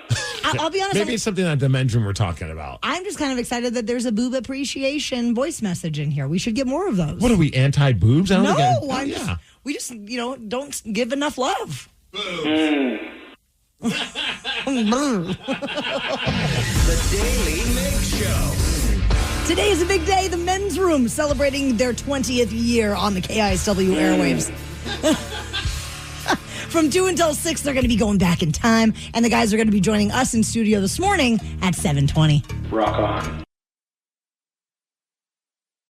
I'll be honest. Maybe it's something that the men's room we're talking about. I'm just kind of excited that there's a boob appreciation voice message in here. We should get more of those. What are we, anti-boobs? We just don't give enough love. The Daly Migs Show. Today is a big day. The men's room celebrating their 20th year on the KISW airwaves. From 2 until 6, they're going to be going back in time, and the guys are going to be joining us in studio this morning at 7:20. Rock on.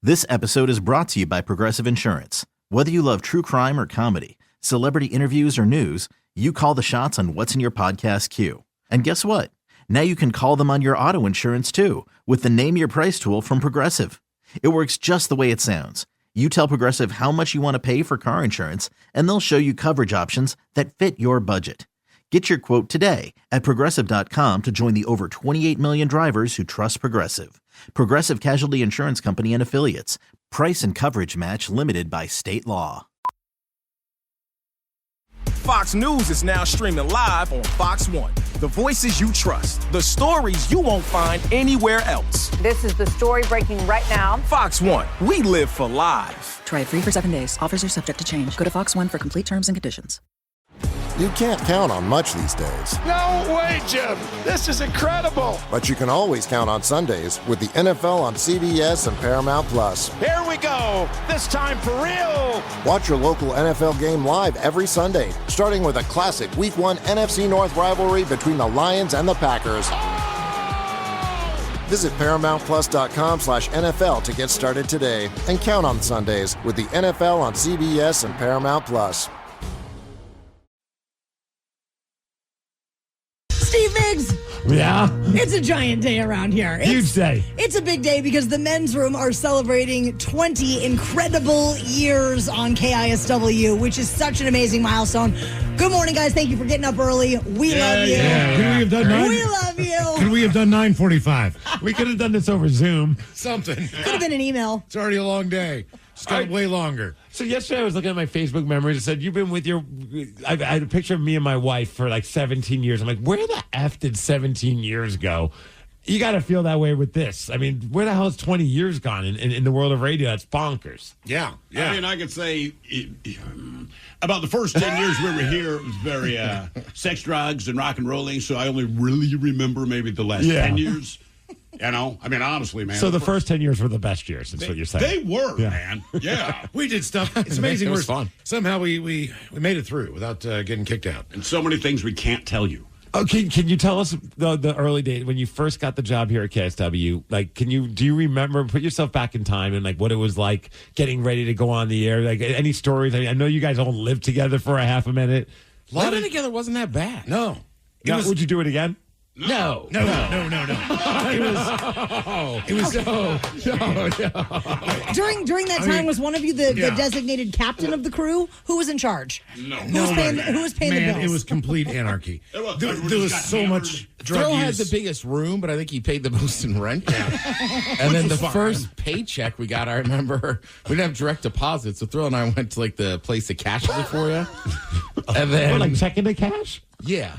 This episode is brought to you by Progressive Insurance. Whether you love true crime or comedy, celebrity interviews or news, you call the shots on what's in your podcast queue. And guess what? Now you can call them on your auto insurance too with the Name Your Price tool from Progressive. It works just the way it sounds. You tell Progressive how much you want to pay for car insurance, and they'll show you coverage options that fit your budget. Get your quote today at Progressive.com to join the over 28 million drivers who trust Progressive. Progressive Casualty Insurance Company and Affiliates. Price and coverage match limited by state law. Fox News is now streaming live on Fox One. The voices you trust, the stories you won't find anywhere else. This is the story breaking right now. Fox One, we live for live. Try it free for 7 days. Offers are subject to change. Go to Fox One for complete terms and conditions. You can't count on much these days. No way, Jim. This is incredible. But you can always count on Sundays with the NFL on CBS and Paramount Plus. Here we go. This time for real. Watch your local NFL game live every Sunday, starting with a classic Week 1 NFC North rivalry between the Lions and the Packers. Visit ParamountPlus.com/NFL to get started today and count on Sundays with the NFL on CBS and Paramount Plus. Steve Migs. Yeah? It's a giant day around here. Huge day. It's a big day because the men's room are celebrating 20 incredible years on KISW, which is such an amazing milestone. Good morning, guys. Thank you for getting up early. We love you. Yeah. Could we have done We love you. Could we have done 9:45? We could have done this over Zoom. Something. Could have been an email. It's already a long day. It's got way longer. So yesterday I was looking at my Facebook memories. It said, you've been with your... I had a picture of me and my wife for like 17 years. I'm like, where the F did 17 years go? You got to feel that way with this. I mean, where the hell has 20 years gone in the world of radio? That's bonkers. Yeah. I mean, I could say about the first 10 years we were here, it was very sex, drugs, and rock and rolling. So I only really remember maybe the last 10 years. You know, I mean, honestly, man. So the first 10 years were the best years, is what you're saying. They were, man. Yeah. We did stuff. It's amazing. It was fun. Somehow we made it through without getting kicked out. And so many things we can't tell you. Okay, can you tell us the early days when you first got the job here at KSW? Like, do you remember? Put yourself back in time and like what it was like getting ready to go on the air. Like any stories? I mean, I know you guys all lived together for a half a minute. Living together wasn't that bad. No. Would you do it again? No. It was During that time, was one of you the designated captain of the crew? Who was in charge? No. Who was paying the bills? It was complete anarchy. There was so much drug Thrill use. had the biggest room, but I think he paid the most in rent. And then the first paycheck we got, I remember, we didn't have direct deposit, so Thrill and I went to like the place that cashes it for you. And then like checking the cash? Yeah.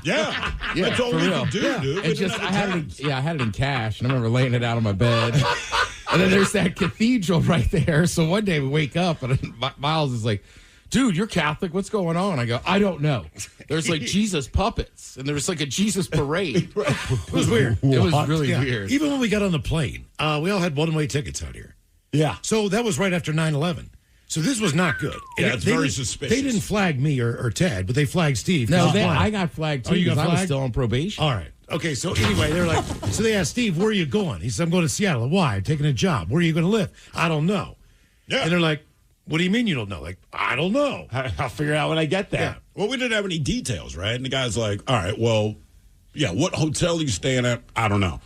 That's all for we real. could do, dude. It just I had it in cash, and I remember laying it out on my bed. And then there's that cathedral right there. So one day we wake up and Miles is like, dude, you're Catholic. What's going on? I go, I don't know. There's like Jesus puppets, and there was like a Jesus parade. It was weird. It was really weird. Even when we got on the plane, we all had one-way tickets out here. Yeah. So that was right after 9/11. So this was not good. Yeah, it's very suspicious. They didn't flag me or Ted, but they flagged Steve. No, I got flagged too because I was still on probation. All right. Okay, so anyway, they're like, so they asked Steve, where are you going? He said, I'm going to Seattle. Why? I'm taking a job. Where are you going to live? I don't know. Yeah. And they're like, what do you mean you don't know? Like, I don't know. I'll figure it out when I get there. Yeah. Well, we didn't have any details, right? And the guy's like, all right, well, yeah, what hotel are you staying at? I don't know.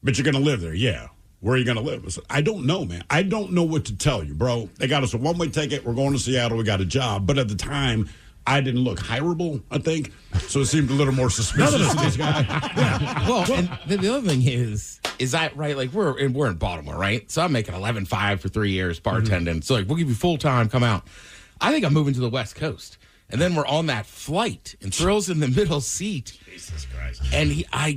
But you're going to live there. Yeah. Where are you going to live? I said, I don't know, man. I don't know what to tell you, bro. They got us a one-way ticket. We're going to Seattle. We got a job. But at the time, I didn't look hireable, I think. So it seemed a little more suspicious to this guy. Yeah. Well, and the other thing is that right? Like we're in Baltimore, right? So I'm making $11,500 for 3 years bartending. Mm-hmm. So like we'll give you full time, come out. I think I'm moving to the West Coast, and then we're on that flight, and Thrill's in the middle seat. Jesus Christ! And I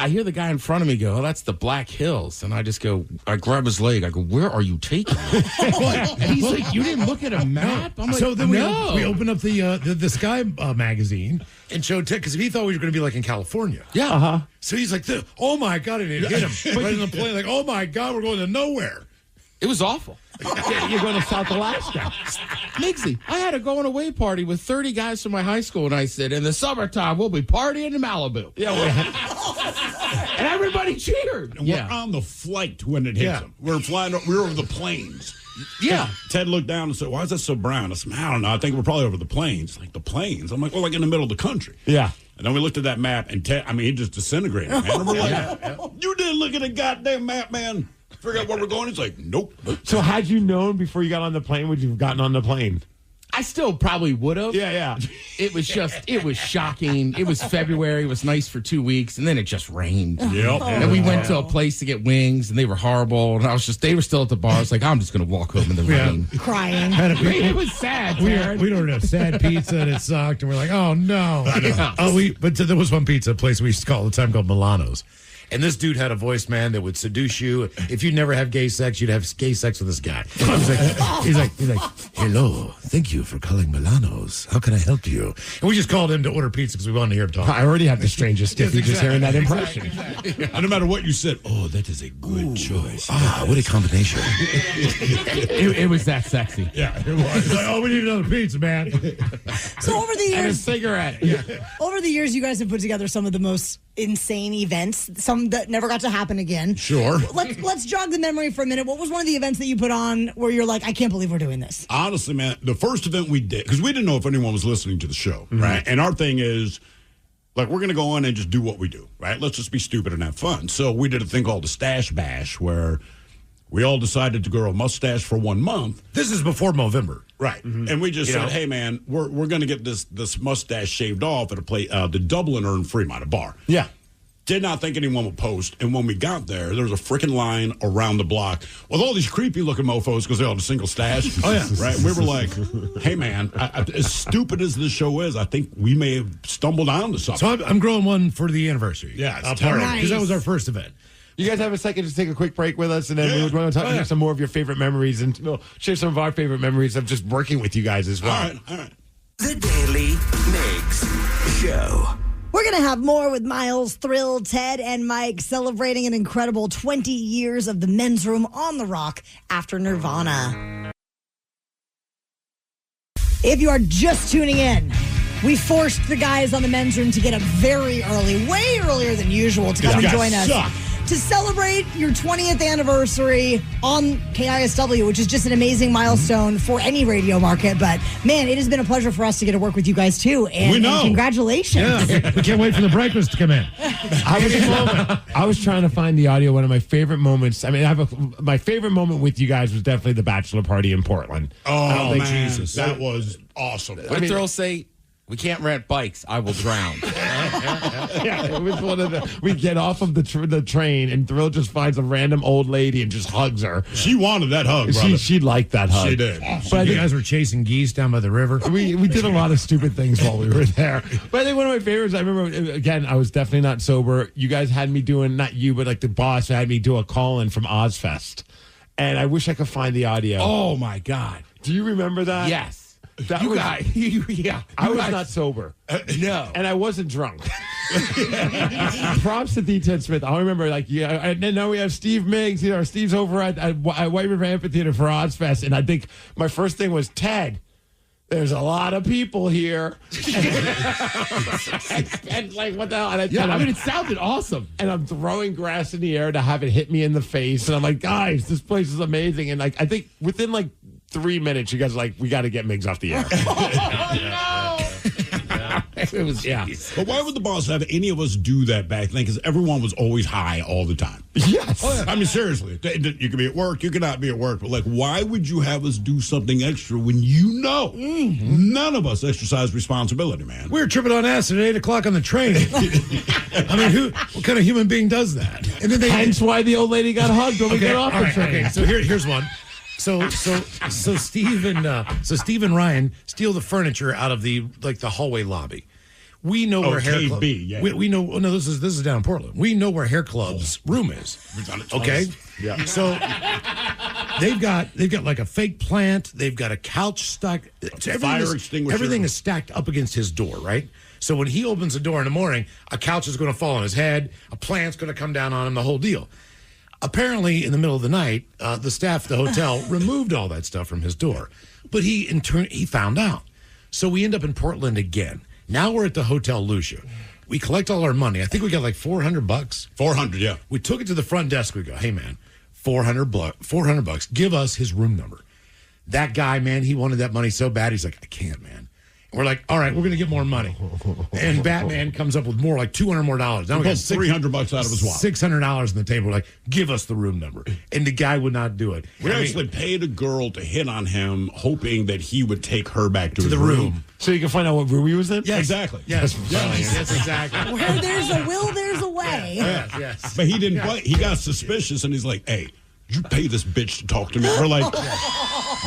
hear the guy in front of me go, "Oh, that's the Black Hills," and I just go, I grab his leg, I go, "Where are you taking me?" And he's like, "You didn't look at a map?" I'm like, so then no. we opened up the Sky magazine and showed Ted because he thought we were going to be like in California. Yeah. So he's like, oh my God, and it hit him right in the plane. Like, oh my God, we're going to nowhere. It was awful. You're going to South Alaska. Migsy, I had a going away party with 30 guys from my high school, and I said, in the summertime, we'll be partying in Malibu. Yeah, and everybody cheered. And we're on the flight when it hits them. We're flying. We're over the plains. Yeah. Ted looked down and said, why is that so brown? I said, I don't know. I think we're probably over the plains. Like, the plains? I'm like, well, like in the middle of the country. Yeah. And then we looked at that map, and Ted, he just disintegrated, man. And we're like, you didn't look at the goddamn map, man. Figure out where we're going. He's like, nope. So had you known before you got on the plane, would you have gotten on the plane? I still probably would have. Yeah. It was shocking. It was February. It was nice for 2 weeks, and then it just rained. Yep. And we went to a place to get wings, and they were horrible. And they were still at the bar. I was like, I'm just going to walk home in the rain. Crying. It was sad. We ordered a sad pizza, and it sucked. And we're like, oh, no. But there was one pizza place we used to call all the time called Milano's. And this dude had a voice, man, that would seduce you. If you never have gay sex, you'd have gay sex with this guy. He's like, hello, thank you for calling Milano's. How can I help you? And we just called him to order pizza because we wanted to hear him talk. I already have the strangest stiffy just hearing that impression. Exactly. And no matter what you said, oh, that is a good choice. What a combination. It was that sexy. Yeah, it was. Like, oh, we need another pizza, man. So over the years, and a cigarette. Over the years, you guys have put together some of the most insane events, some that never got to happen again. Sure. Let's jog the memory for a minute. What was one of the events that you put on where you're like, I can't believe we're doing this? Honestly, man, the first event we did, because we didn't know if anyone was listening to the show, right? And our thing is, like, we're going to go in and just do what we do, right? Let's just be stupid and have fun. So we did a thing called the Stash Bash where we all decided to grow a mustache for 1 month. This is before Movember. Right. And we just said, hey, man, we're going to get this mustache shaved off at a place, the Dubliner in Fremont, a bar. Yeah. Did not think anyone would post. And when we got there was a freaking line around the block with all these creepy-looking mofos because they all had a single stash. Oh, yeah. Right? We were like, hey, man, as stupid as this show is, I think we may have stumbled onto something. So I'm growing one for the anniversary. Yeah, it's terrible. Because that was our first event. You guys have a second to take a quick break with us, and then we want to talk some more of your favorite memories, and we'll share some of our favorite memories of just working with you guys as well. All right. The Daly Migs Show. We're going to have more with Miles, Thrill, Ted, and Mike celebrating an incredible 20 years of the men's room on the rock after Nirvana. If you are just tuning in, we forced the guys on the men's room to get up very early, way earlier than usual, to come and join us. To celebrate your 20th anniversary on KISW, which is just an amazing milestone for any radio market. But, man, it has been a pleasure for us to get to work with you guys, too. And congratulations. Yeah, we can't wait for the breakfast to come in. I was trying to find the audio. One of my favorite moments. I mean, my favorite moment with you guys was definitely the bachelor party in Portland. Oh, man. Jesus. That was awesome. What did Thrill say? We can't rent bikes. I will drown. Yeah, it was one of the. We get off of the train, and Thrill just finds a random old lady and just hugs her. She wanted that hug, brother. She liked that hug. She did. But you guys were chasing geese down by the river. We did a lot of stupid things while we were there. But I think one of my favorites, I remember, again, I was definitely not sober. You guys had me doing, not you, but like the boss had me do a call-in from Ozfest. And I wish I could find the audio. Oh, my God. Do you remember that? Yes. That you was, guys, I was not sober. No. And I wasn't drunk. Props to D10 Smith. I remember, and now we have Steve Migs. Steve's over at White River Amphitheater for Ozfest. And I think my first thing was, Ted, there's a lot of people here. and like, what the hell? And it sounded awesome. And I'm throwing grass in the air to have it hit me in the face. And I'm like, guys, this place is amazing. And like, I think within 3 minutes, you guys are like, we got to get Migs off the air. It was, But why would the boss have any of us do that back then? Because everyone was always high all the time. Yes. Oh, yeah. I mean, seriously. You could be at work. You could not be at work. But, why would you have us do something extra when you know none of us exercise responsibility, man? We were tripping on acid at 8 o'clock on the train. I mean, what kind of human being does that? And then hence why the old lady got hugged when we got off the train. Okay, so here's one. So Steve and Ryan steal the furniture out of the hallway lobby. We know where Hair Club. Yeah. We know. Oh, no, this is down in Portland. We know where Hair Club's room is. Okay. Yeah. So they've got like a fake plant. They've got a couch stuck. Fire extinguisher. Everything is stacked up against his door, right? So when he opens the door in the morning, a couch is going to fall on his head. A plant's going to come down on him. The whole deal. Apparently, in the middle of the night, the staff at the hotel removed all that stuff from his door. But he found out. So we end up in Portland again. Now we're at the Hotel Lucia. We collect all our money. I think we got like $400. $400, yeah. We took it to the front desk. We go, hey, man, $400. Give us his room number. That guy, man, he wanted that money so bad. He's like, I can't, man. We're like, all right, we're going to get more money. And Batman comes up with more, like $200 more. Now we got $300 out of his wallet. $600 on the table. We're like, give us the room number. And the guy would not do it. We actually paid a girl to hit on him, hoping that he would take her back to his room. So you can find out what room he was in? Yeah, exactly. Yes, exactly. Where there's a will, there's a way. Yes. But he didn't play. He got suspicious, and he's like, hey, did you pay this bitch to talk to me? We're like,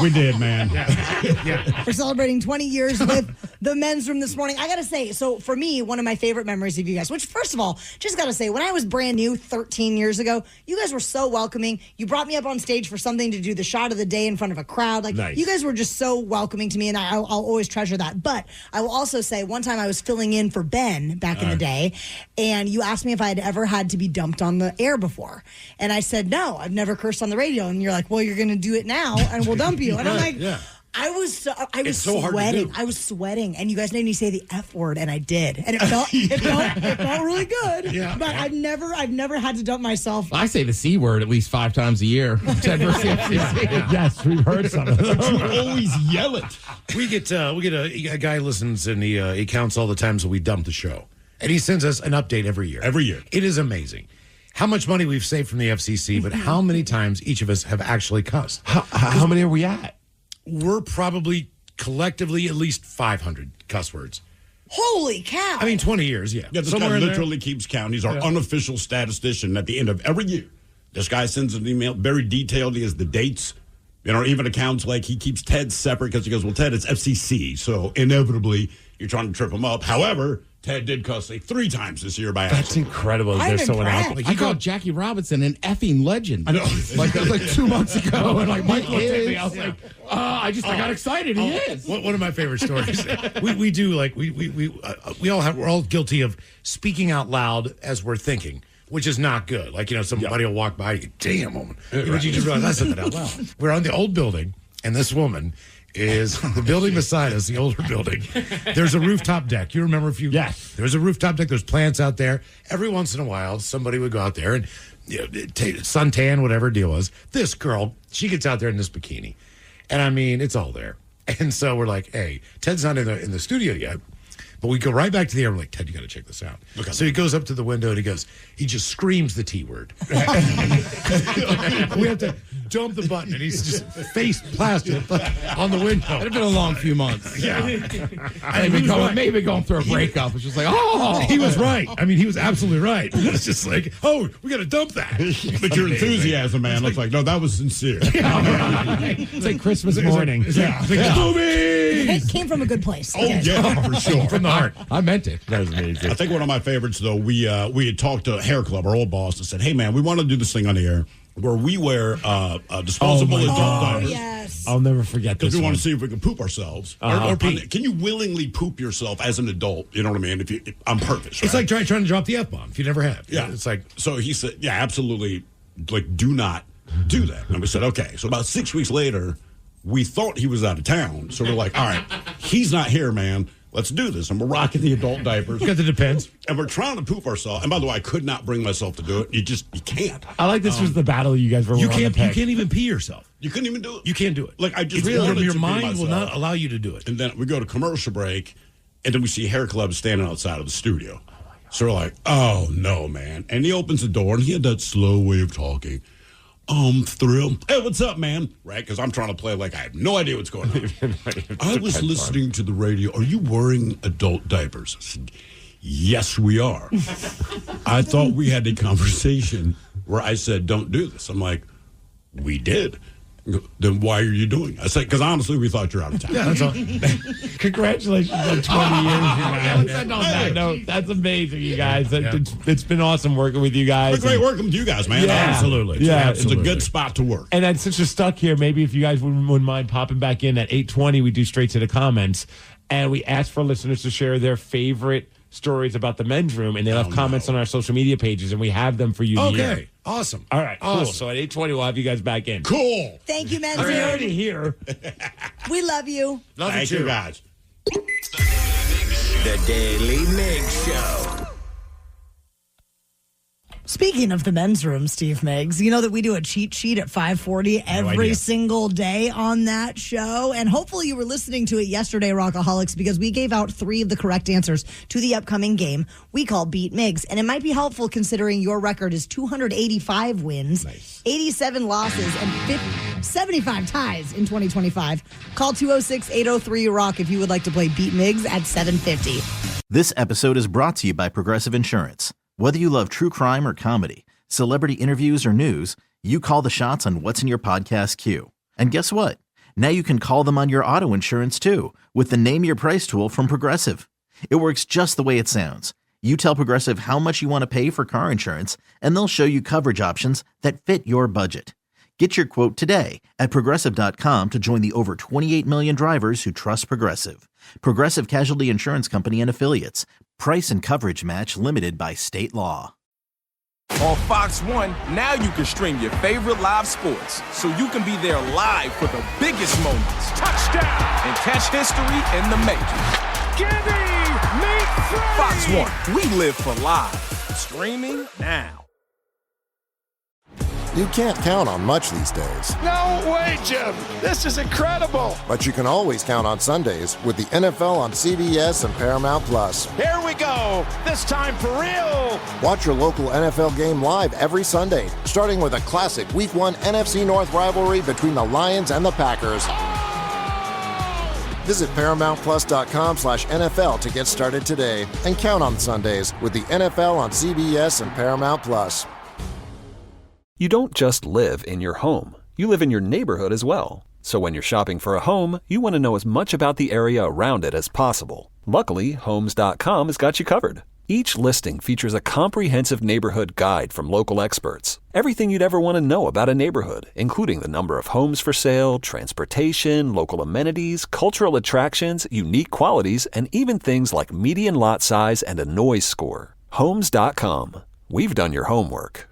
we did, man. Yeah. We're celebrating 20 years with the men's room this morning. I got to say, so for me, one of my favorite memories of you guys, which first of all, just got to say, when I was brand new 13 years ago, you guys were so welcoming. You brought me up on stage for something to do the shot of the day in front of a crowd. Nice. You guys were just so welcoming to me, and I'll always treasure that. But I will also say, one time I was filling in for Ben back in the day, and you asked me if I had ever had to be dumped on the air before. And I said, no, I've never cursed on the radio. And you're like, well, you're going to do it now, and we'll dump you. And I'm like, I was sweating. I was sweating, and you guys made me say the F word, and I did, and it felt really good. Yeah. But I've never had to dump myself. I say the C word at least 5 times a year. Ted versus FCC. Yes, we've heard some of those. You always yell it. We get a guy listens, and he counts all the times that we dump the show, and he sends us an update every year. Every year, it is amazing how much money we've saved from the FCC, but how many times each of us have actually cussed. How many are we at? We're probably collectively at least 500 cuss words. Holy cow! I mean, 20 years, yeah. Yeah, this guy literally keeps count. He's our unofficial statistician. At the end of every year, this guy sends an email, very detailed. He has the dates. Even accounts like he keeps Ted separate because he goes, well, Ted, it's FCC. So inevitably, you're trying to trip him up. However, Ted did cuss 3 times this year by accident. That's incredible. There's someone else. He called Jackie Robinson an effing legend. I know. like 2 monthts ago. And Mike looked at me. I was like, I got excited. He is. One of my favorite stories. We're all guilty of speaking out loud as we're thinking, which is not good. Somebody will walk by, you go, damn woman. But you just realize I said that out loud. We're on the old building, and this woman is the building beside us, the older building. There's a rooftop deck. You remember Yes. There's a rooftop deck. There's plants out there. Every once in a while, somebody would go out there and suntan, whatever deal was. This girl, she gets out there in this bikini. And I mean, it's all there. And so we're like, hey, Ted's not in the studio yet, But we go right back to the air. We're like, Ted, you got to check this out. So he goes up to the window and he just screams the T word. We have to dump the button, and he's just face plastered on the window. It'd have been a long few months. Yeah. Maybe going through a breakup. It's just like, oh. He was right. I mean, he was absolutely right. It's just like, oh, we got to dump that. But your enthusiasm, man, looks like, no, that was sincere. It's like Christmas morning. It came from a good place. Oh, yeah, for sure. From the heart. I meant it. That was amazing. I think one of my favorites, though, we had talked to Hair Club, our old boss, and said, hey, man, we want to do this thing on the air where we wear disposable adult diapers. Yes. I'll never forget this. Because we want to see if we can poop ourselves. Or pee. Can you willingly poop yourself as an adult? You know what I mean? On purpose, right? It's like trying to drop the F-bomb if you never have. Yeah. It's like, so he said, yeah, absolutely. Like, do not do that. And we said, okay. So about 6 weeks later, we thought he was out of town. So we're like, all right, he's not here, man. Let's do this. And we're rocking the adult diapers. Got the Depends. And we're trying to poop ourselves. And by the way, I could not bring myself to do it. You can't. I like this was the battle you guys were you on can't the pick. you can't even pee yourself. You couldn't even do it. You can't do it. Like, I just really, wanted your to mind myself. will not allow you to do it. And then we go to commercial break, and then we see Hair Club standing outside of the studio. So we're like, oh, no, man. And he opens the door, and he had that slow way of talking. Thrill. Hey, what's up, man? Right? Because I'm trying to play like I have no idea what's going on. I was listening to the radio. Are you wearing adult diapers? I said, yes, we are. I thought we had a conversation where I said, don't do this. I'm like, we did. Then why are you doing it? I said, because honestly, we thought you're out of town. Yeah, that's all. Congratulations on 20 years, you guys. On that note, that's amazing, you guys. It's been awesome working with you guys. It's great working with you guys, man. Yeah. Absolutely. Yeah, It's a good spot to work. And since you're stuck here, maybe if you guys wouldn't mind popping back in at 8:20, we do straight to the comments. And we ask for listeners to share their favorite stories about the men's room, and they left comments on our social media pages, and we have them for you to hear. Okay. Awesome. All right, awesome. cool. So at 8:20, we'll have you guys back in. Cool. Thank you, men's We're room. already here. We love you. Thank you, guys. The Daily Migs Show. Speaking of the men's room, Steve Migs, you know that we do a cheat sheet at 5:40 every single day on that show. And hopefully you were listening to it yesterday, Rockaholics, because we gave out 3 of the correct answers to the upcoming game we call Beat Migs. And it might be helpful considering your record is 285 wins, 87 losses, and 75 ties in 2025. Call 206-803-ROCK if you would like to play Beat Migs at 750. This episode is brought to you by Progressive Insurance. Whether you love true crime or comedy, celebrity interviews or news, you call the shots on what's in your podcast queue. And guess what? Now you can call them on your auto insurance too with the Name Your Price tool from Progressive. It works just the way it sounds. You tell Progressive how much you want to pay for car insurance, and they'll show you coverage options that fit your budget. Get your quote today at Progressive.com to join the over 28 million drivers who trust Progressive. Progressive Casualty Insurance Company and Affiliates. Price and coverage match limited by state law. On Fox 1, now you can stream your favorite live sports, so you can be there live for the biggest moments. Touchdown! And catch history in the making. Fox 1, we live for live. Streaming now. You can't count on much these days, No way, Jim. This is incredible. but you can always count on Sundays with the NFL on CBS and Paramount Plus. Here we go. This time for real. Watch your local NFL game live every Sunday, starting with a classic Week 1 NFC North rivalry between the Lions and the Packers. Visit ParamountPlus.com/NFL to get started today and count on Sundays with the NFL on CBS and Paramount Plus. You don't just live in your home. You live in your neighborhood as well. So when you're shopping for a home, you want to know as much about the area around it as possible. Luckily, Homes.com has got you covered. Each listing features a comprehensive neighborhood guide from local experts. Everything you'd ever want to know about a neighborhood, including the number of homes for sale, transportation, local amenities, cultural attractions, unique qualities, and even things like median lot size and a noise score. Homes.com. We've done your homework.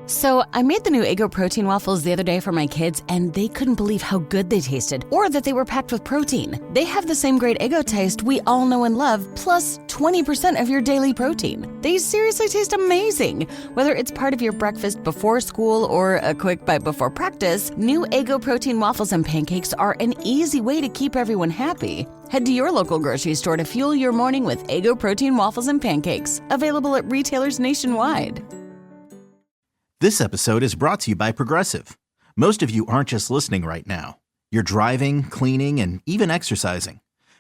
So I made the new Eggo protein waffles the other day for my kids, and they couldn't believe how good they tasted, or that they were packed with protein. They have the same great Eggo taste we all know and love, plus 20% of your daily protein. They seriously taste amazing. Whether it's part of your breakfast before school or a quick bite before practice, new Eggo protein waffles and pancakes are an easy way to keep everyone happy. Head to your local grocery store to fuel your morning with Eggo protein waffles and pancakes, available at retailers nationwide. This episode is brought to you by Progressive. Most of you aren't just listening right now. You're driving, cleaning, and even exercising.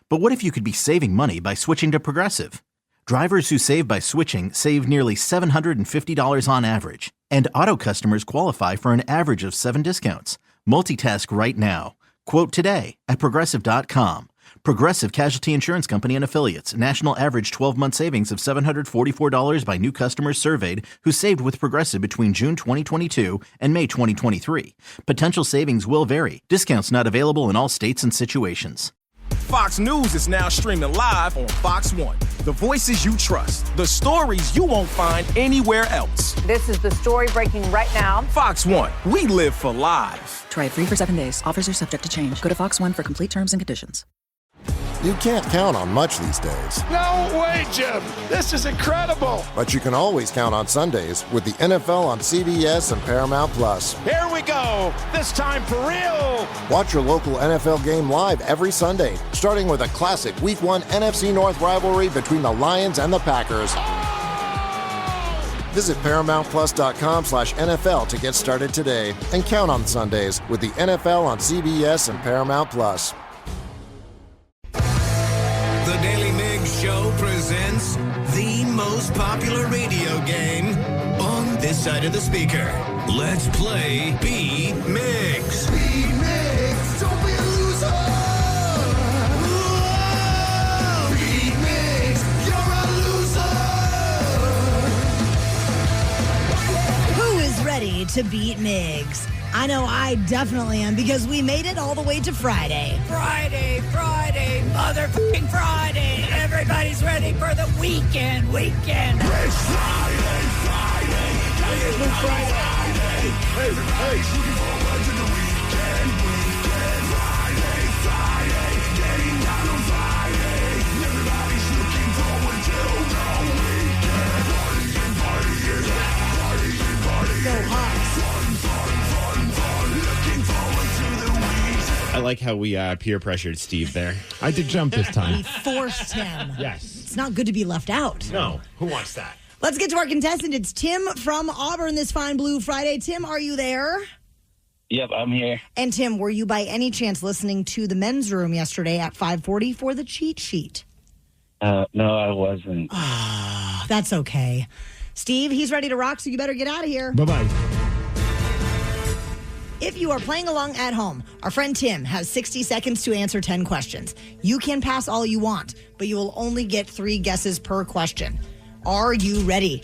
But what if you could be saving money by switching to Progressive? Drivers who save by switching save nearly $750 on average. And auto customers qualify for an average of 7 discounts. Multitask right now. Quote today at Progressive.com. Progressive Casualty Insurance Company and Affiliates. National average 12-month savings of $744 by new customers surveyed who saved with Progressive between June 2022 and May 2023. Potential savings will vary. Discounts not available in all states and situations. Fox News is now streaming live on Fox One. The voices you trust, the stories you won't find anywhere else. This is the story breaking right now. Fox One, we live for live. Try it free for 7 days. Offers are subject to change. Go to Fox One for complete terms and conditions. You can't count on much these days. No way, Jim. This is incredible. But you can always count on Sundays with the NFL on CBS and Paramount Plus. Here we go. This time for real. Watch your local NFL game live every Sunday, starting with a classic Week 1 NFC North rivalry between the Lions and the Packers. Visit ParamountPlus.com/NFL to get started today and count on Sundays with the NFL on CBS and Paramount Plus. The Daily Migs Show presents the most popular radio game on this side of the speaker. Let's play Beat Migs. Beat Migs, don't be a loser. Whoa! Beat Migs, you're a loser. Who is ready to beat Migs? I know I definitely am because we made it all the way to Friday. Friday, motherfucking Friday. Everybody's ready for the weekend. It's Friday. It's Friday. Hey. Looking forward to the weekend. Friday. Getting down on Friday. Everybody's looking forward to the weekend. Partying. So hot. I like how we peer pressured Steve there. I did jump this time. We forced him. Yes. It's not good to be left out. No. Who wants that? Let's get to our contestant. It's Tim from Auburn this fine Blue Friday. Tim, are you there? Yep, I'm here. And Tim, were you by any chance listening to the men's room yesterday at 5:40 for the cheat sheet? No, I wasn't. That's okay. Steve, he's ready to rock, so you better get out of here. Bye-bye. If you are playing along at home, our friend Tim has 60 seconds to answer 10 questions. You can pass all you want, but you will only get 3 guesses per question. Are you ready?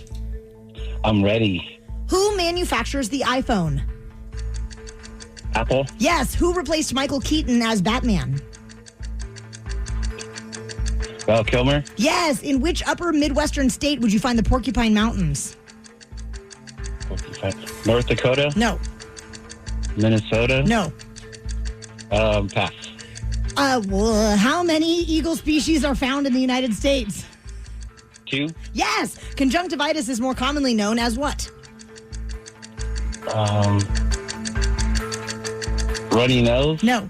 I'm ready. Who manufactures the iPhone? Apple? Yes. Who replaced Michael Keaton as Batman? Val Kilmer? Yes. In which upper Midwestern state would you find the Porcupine Mountains? North Dakota? No. Minnesota? No. Pass. How many eagle species are found in the United States? 2? Yes. Conjunctivitis is more commonly known as what? Runny nose? No.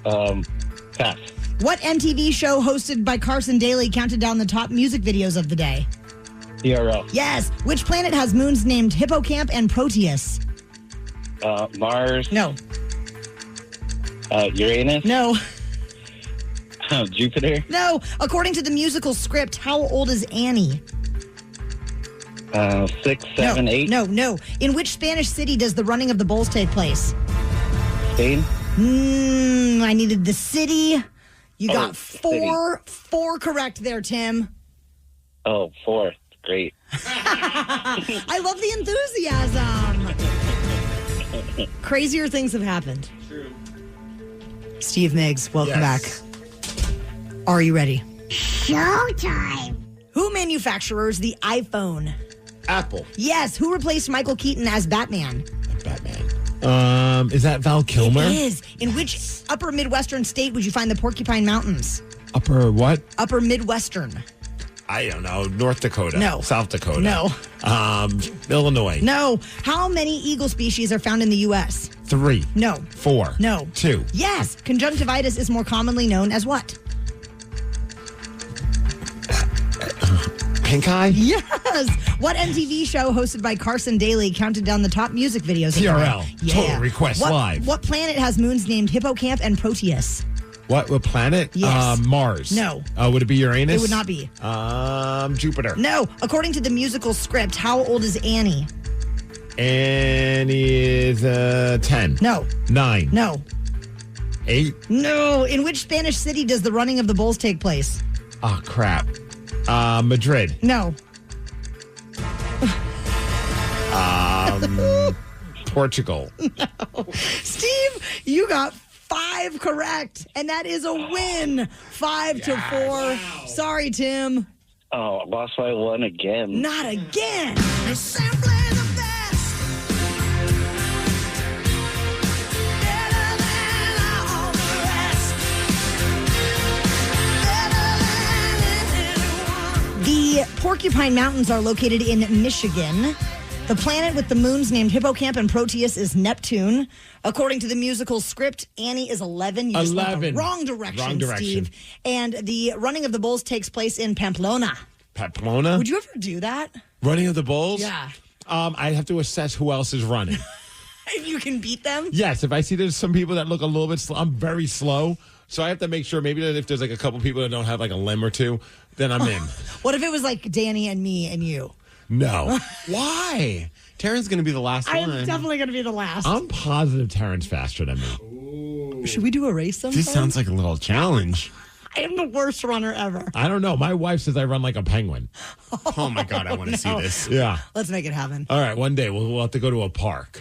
Pass. What MTV show hosted by Carson Daly counted down the top music videos of the day? TRL. Yes. Which planet has moons named Hippocamp and Proteus? Mars? No. Uranus? No. Jupiter? No. According to the musical script, how old is Annie? 6, 7, 8? No. In which Spanish city does the running of the bulls take place? Spain? I needed the city. You got four correct there, Tim. Oh, 4. Great. I love the enthusiasm. Crazier things have happened. True. Steve Migs, welcome back. Are you ready? Showtime. Who manufactures the iPhone? Apple. Yes. Who replaced Michael Keaton as Batman? Is that Val Kilmer? It is. In which upper Midwestern state would you find the Porcupine Mountains? Upper what? Upper Midwestern. I don't know. North Dakota. No. South Dakota. No. Illinois. No. How many eagle species are found in the U.S.? 3. No. 4. No. 2. Yes. Conjunctivitis is more commonly known as what? Pink eye? Yes. What MTV show hosted by Carson Daly counted down the top music videos? TRL. Yeah. Total Request Live. What planet has moons named Hippocamp and Proteus? What planet? Yes. Mars. No. Would it be Uranus? It would not be. Jupiter. No. According to the musical script, how old is Annie? Annie is 10. No. 9. No. 8. No. In which Spanish city does the running of the bulls take place? Oh, crap. Madrid. No. Portugal. No. Steve, you got 5 correct, and that is a win. 5-4. Wow. Sorry, Tim. Oh, I lost by 1 again. Not again. You're simply the best. Better than all the rest. Better than anyone. The Porcupine Mountains are located in Michigan. The planet with the moons named Hippocamp and Proteus is Neptune. According to the musical script, Annie is 11. You just went the wrong direction, Steve. And the running of the bulls takes place in Pamplona. Pamplona? Would you ever do that? Running of the bulls? Yeah. I'd have to assess who else is running. If you can beat them? Yes, if I see there's some people that look a little bit slow, I'm very slow. So I have to make sure maybe that if there's like a couple people that don't have like a limb or two, then I'm in. What if it was like Danny and me and you? No. Why? Taryn's going to be the last I one. am definitely going to be the last. I'm positive Taryn's faster than me. Should we do a race sometime? This sounds like a little challenge. I am the worst runner ever. I don't know. My wife says I run like a penguin. Oh my God, I want to see this. Yeah. Let's make it happen. All right, one day we'll have to go to a park.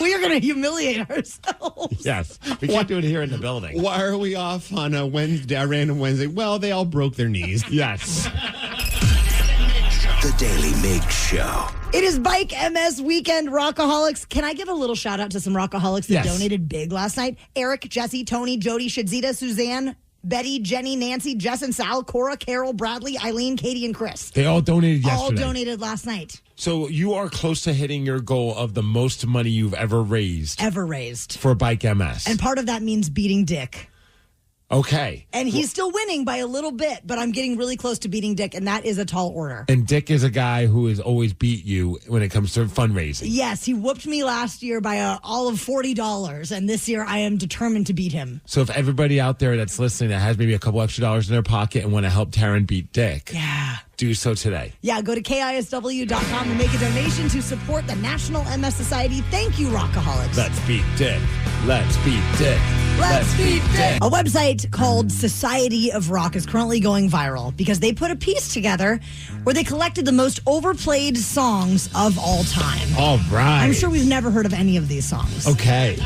We are going to humiliate ourselves. Yes. We can't do it here in the building. Why are we off on a Wednesday, a random Wednesday? Well, they all broke their knees. Yes. The Daily Migs Show. It is Bike MS Weekend, Rockaholics. Can I give a little shout out to some Rockaholics that donated big last night? Eric, Jesse, Tony, Jody, Shadzita, Suzanne, Betty, Jenny, Nancy, Jess and Sal, Cora, Carol, Bradley, Eileen, Katie, and Chris. They all donated yesterday. All donated last night. So you are close to hitting your goal of the most money you've ever raised. For Bike MS. And part of that means beating Dick. Okay. And he's still winning by a little bit, but I'm getting really close to beating Dick, and that is a tall order. And Dick is a guy who has always beat you when it comes to fundraising. Yes, he whooped me last year by all of $40, and this year I am determined to beat him. So if everybody out there that's listening that has maybe a couple extra dollars in their pocket and want to help Taryn beat Dick, do so today. Yeah, go to KISW.com and make a donation to support the National MS Society. Thank you, Rockaholics. Let's beat Dick. Let's beat Dick. Let's beat Dick. A website called Society of Rock is currently going viral because they put a piece together where they collected the most overplayed songs of all time. All right. I'm sure we've never heard of any of these songs. Okay.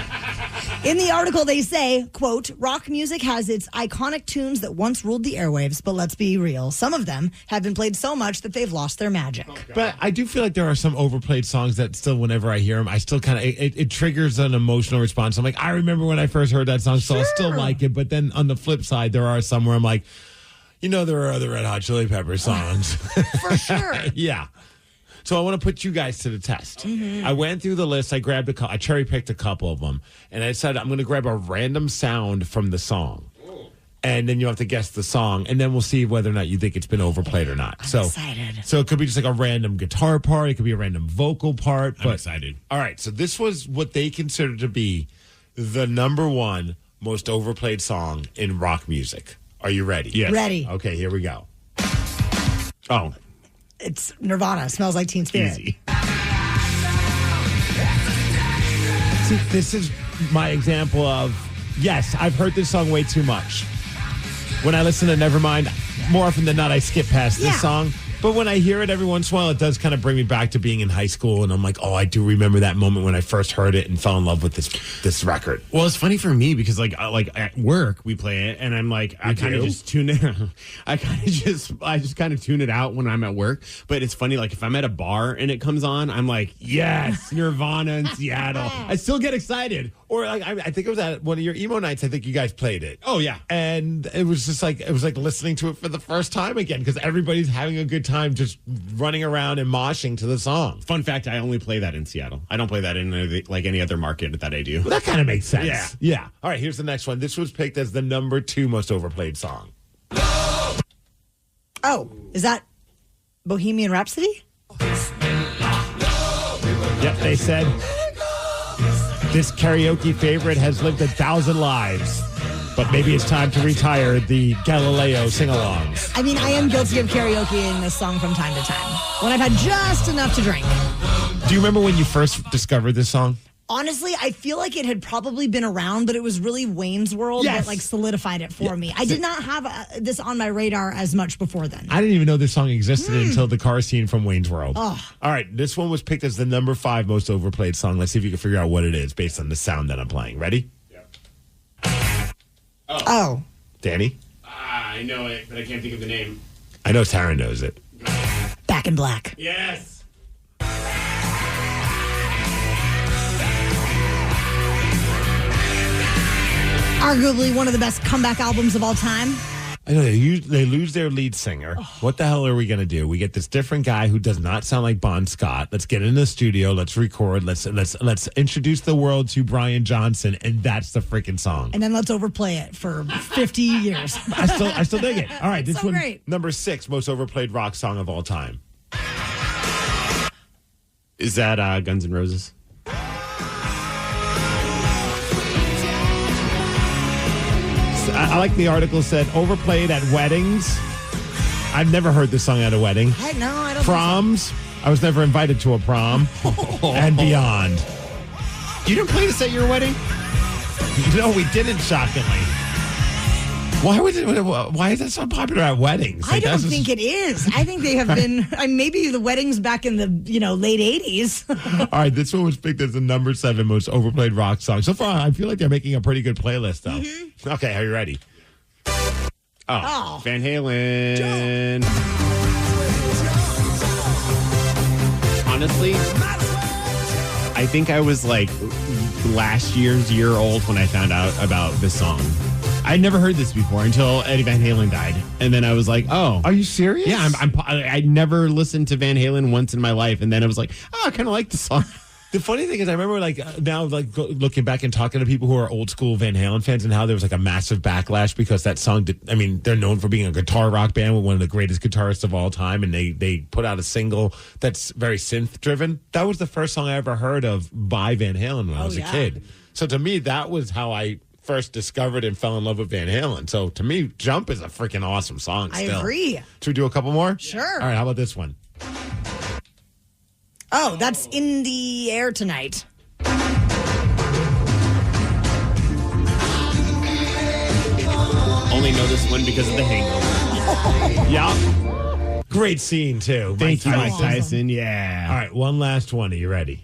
In the article, they say, quote, rock music has its iconic tunes that once ruled the airwaves, but let's be real. Some of them have been played so much that they've lost their magic. But I do feel like there are some overplayed songs that still, whenever I hear them, I still kind of, it triggers an emotional response. I'm like, I remember when I first heard that song, so I still like it. But then on the flip side, there are some where I'm like, you know, there are other Red Hot Chili Peppers songs. For sure. Yeah. So I want to put you guys to the test. Mm-hmm. I went through the list. I grabbed I cherry picked a couple of them, and I said I'm going to grab a random sound from the song, and then you have to guess the song, and then we'll see whether or not you think it's been overplayed or not. I'm excited. So it could be just like a random guitar part. It could be a random vocal part. I'm excited. All right. So this was what they considered to be the number one most overplayed song in rock music. Are you ready? Yes. Ready. Okay. Here we go. Oh. It's Nirvana. Smells Like Teen Spirit. Easy. See, this is my example of, yes, I've heard this song way too much. When I listen to Nevermind, more often than not, I skip past this song. But when I hear it every once in a while, it does kind of bring me back to being in high school. And I'm like, oh, I do remember that moment when I first heard it and fell in love with this record. Well, it's funny for me because like at work we play it, and I'm like, I kind of just tune it. I just kind of tune it out when I'm at work. But it's funny, like if I'm at a bar and it comes on, I'm like, yes, Nirvana in Seattle. I still get excited. Or like I think it was at one of your emo nights. I think you guys played it. Oh yeah, and it was just like listening to it for the first time again because everybody's having a good time just running around and moshing to the song. Fun fact: I only play that in Seattle. I don't play that in like any other market that I do. Well, that kind of makes sense. Yeah. All right, here's the next one. This was picked as the number 2 most overplayed song. Oh, is that Bohemian Rhapsody? Yep, they said. This karaoke favorite has lived 1,000 lives, but maybe it's time to retire the Galileo sing-alongs. I mean, I am guilty of karaokeing this song from time to time when I've had just enough to drink. Do you remember when you first discovered this song? Honestly, I feel like it had probably been around, but it was really Wayne's World that like solidified it for me. I did not have this on my radar as much before then. I didn't even know this song existed until the car scene from Wayne's World. Oh. All right, this one was picked as the number 5 most overplayed song. Let's see if you can figure out what it is based on the sound that I'm playing. Ready? Yeah. Oh. Danny? I know it, but I can't think of the name. I know Tara knows it. Back in Black. Yes. Arguably one of the best comeback albums of all time. I know they lose their lead singer. Oh. What the hell are we going to do? We get this different guy who does not sound like Bon Scott. Let's get in the studio. Let's record. Let's introduce the world to Brian Johnson, and that's the freaking song. And then let's overplay it for 50 years. I still dig it. All right, this one, great. Number 6 most overplayed rock song of all time. Is that Guns N' Roses? I like the article said overplayed at weddings. I've never heard this song at a wedding. No, I don't. Proms. I was never invited to a prom and beyond. You didn't play this at your wedding? No, we didn't, shockingly. Why is that so popular at weddings? I don't think it is. I think they have been, maybe the weddings back in the late 80s. All right, this one was picked as the number 7 most overplayed rock song. So far, I feel like they're making a pretty good playlist, though. Mm-hmm. Okay, are you ready? Oh. Van Halen. Honestly, I think I was like last year old when I found out about this song. I'd never heard this before until Eddie Van Halen died, and then I was like, "Oh, are you serious?" Yeah, I never listened to Van Halen once in my life, and then I was like, "Oh, I kind of like the song." The funny thing is, I remember looking back and talking to people who are old school Van Halen fans, and how there was like a massive backlash because that song. They're known for being a guitar rock band with one of the greatest guitarists of all time, and they put out a single that's very synth driven. That was the first song I ever heard of by Van Halen when I was a kid. So to me, that was how I first discovered and fell in love with Van Halen. So to me, Jump is a freaking awesome song still. I agree. Should we do a couple more? Sure. All right, how about this one? Oh, that's In the Air Tonight. Only know this one because of The Hangover. Yeah. Great scene, too. Thank you, Mike Tyson. Awesome. Yeah. All right, one last one. Are you ready?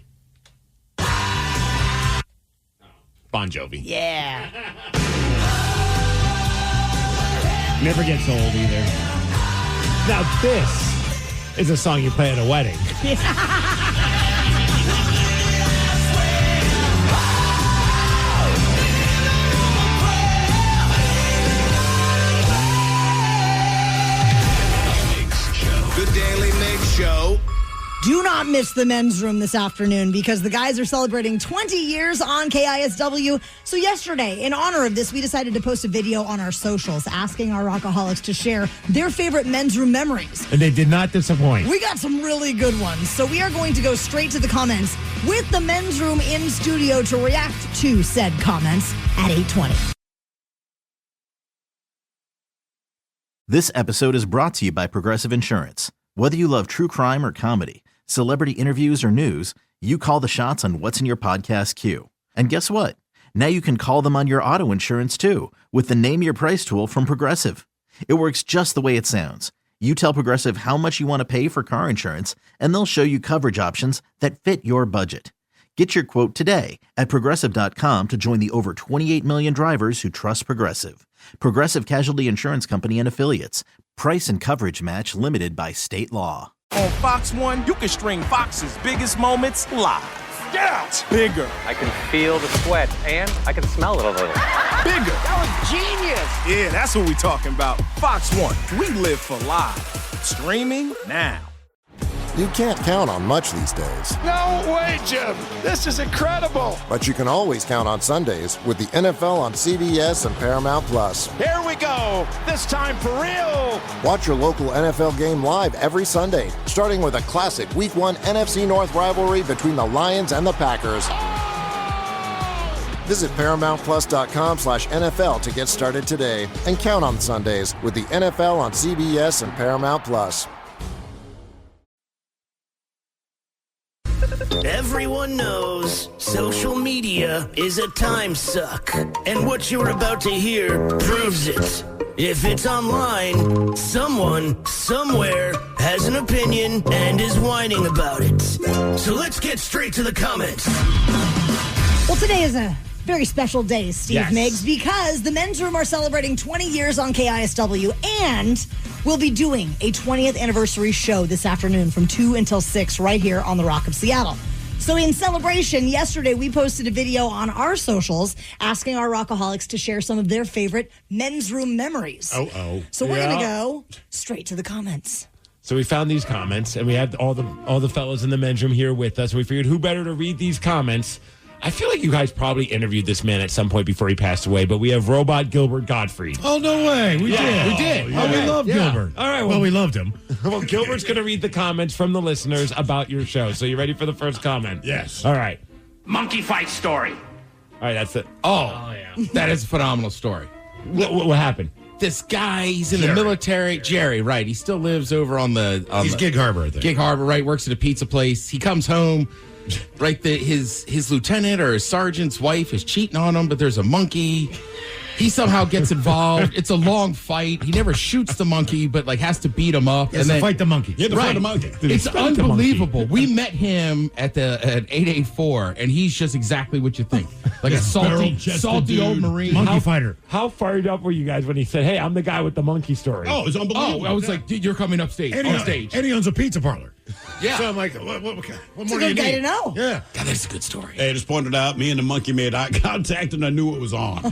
Bon Jovi. Yeah. Never gets old either. Now, this is a song you play at a wedding. The Daily Migs Show. Do not miss the men's room this afternoon because the guys are celebrating 20 years on KISW. So yesterday, in honor of this, we decided to post a video on our socials asking our rockaholics to share their favorite men's room memories. And they did not disappoint. We got some really good ones. So we are going to go straight to the comments with the men's room in studio to react to said comments at 8:20. This episode is brought to you by Progressive Insurance. Whether you love true crime or comedy, celebrity interviews or news, you call the shots on what's in your podcast queue. And guess what? Now you can call them on your auto insurance too with the Name Your Price tool from Progressive. It works just the way it sounds. You tell Progressive how much you want to pay for car insurance, and they'll show you coverage options that fit your budget. Get your quote today at Progressive.com to join the over 28 million drivers who trust Progressive. Progressive Casualty Insurance Company and Affiliates. Price and coverage match limited by state law. On Fox 1, you can stream Fox's biggest moments live. Get out! Bigger. I can feel the sweat, and I can smell it a little. Bigger. That was genius. Yeah, that's what we're talking about. Fox 1, we live for live. Streaming now. You can't count on much these days. No way, Jim. This is incredible. But you can always count on Sundays with the NFL on CBS and Paramount Plus. Here we go. This time for real. Watch your local NFL game live every Sunday, starting with a classic Week 1 NFC North rivalry between the Lions and the Packers. Visit ParamountPlus.com/NFL to get started today and count on Sundays with the NFL on CBS and Paramount Plus. Everyone knows social media is a time suck, and what you're about to hear proves it. If it's online, someone, somewhere, has an opinion and is whining about it. So let's get straight to the comments. Well, today is a very special day, Steve Yes. Migs, because the men's room are celebrating 20 years on KISW, and we'll be doing a 20th anniversary show this afternoon from 2 until 6 right here on the Rock of Seattle. So in celebration, yesterday we posted a video on our socials asking our Rockaholics to share some of their favorite men's room memories. So we're going to go straight to the comments. So we found these comments, and we had all the fellas in the men's room here with us. We figured who better to read these comments. I feel like you guys probably interviewed this man at some point before he passed away, but we have Robot Gilbert Gottfried. Oh, no way. We did. We did. Oh, we love Gilbert. All right. Well, we loved him. Well, Gilbert's going to read the comments from the listeners about your show. So you ready for the first comment? Yes. All right. Monkey fight story. All right, that's it. Oh, yeah. That is a phenomenal story. What happened? This guy, he's in the military. Jerry, right. He still lives over on the... He's Gig Harbor, I think. Gig Harbor, right. Works at a pizza place. He comes home... Right, his lieutenant or his sergeant's wife is cheating on him, but there's a monkey. He somehow gets involved. It's a long fight. He never shoots the monkey, but has to beat him up. And then fight the monkey. You have to fight the monkey. It's unbelievable. We met him at 884, and he's just exactly what you think. Like a salty old Marine. Monkey fighter. How fired up were you guys when he said, "Hey, I'm the guy with the monkey story"? Oh, it's unbelievable. I was like, dude, you're coming upstage. And On stage. he owns a pizza parlor. Yeah. So I'm like, what more It's a do you good guy need? to know. Yeah. God, that's a good story. They just pointed out, me and the monkey made eye contact, and I knew it was on. All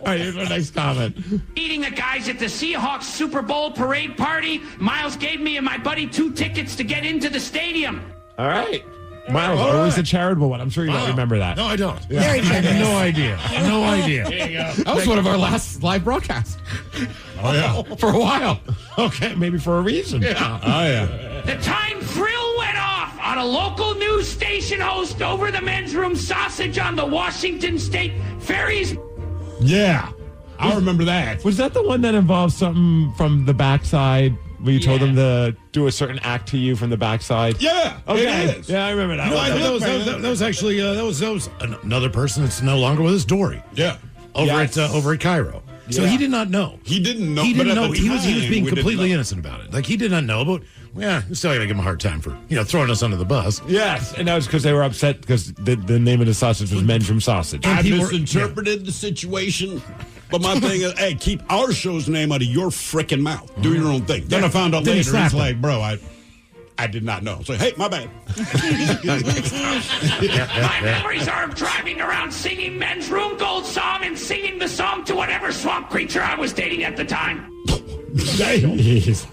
right, here's my next comment. Eating the guys at the Seahawks Super Bowl parade party. Miles gave me and my buddy 2 tickets to get into the stadium. All right. Miles, always a charitable one. I'm sure you don't remember that. No, I don't. Very I have generous. no idea. No idea. There you go. That was one of our last live broadcasts. Oh, yeah. For a while. Okay, maybe for a reason. Yeah. Oh, yeah. The time thrill went off on a local news station host over the men's room sausage on the Washington State ferries. Yeah. I remember that. Was that the one that involved something from the backside where you told them to do a certain act to you from the backside? Yeah. Okay. It is. Yeah, I remember that. No, one. I That was actually that was another person that's no longer with us, Dory. Yeah. Over at Cairo. So he did not know. He didn't know. He didn't but at know. the He was time, being we didn't completely know. innocent about it. Like he did not know, but we're still gonna give him a hard time for throwing us under the bus. Yes, and that was because they were upset because the name of the sausage was Men's Room Sausage. I misinterpreted the situation. But my thing is, hey, keep our show's name out of your freaking mouth. Do your own thing. Then I found out Then he later, slapped it's him. like, bro, I did not know. So, hey, my bad. My memories are of driving around singing Men's Room Gold Song and singing the song to whatever swamp creature I was dating at the time. Jeez.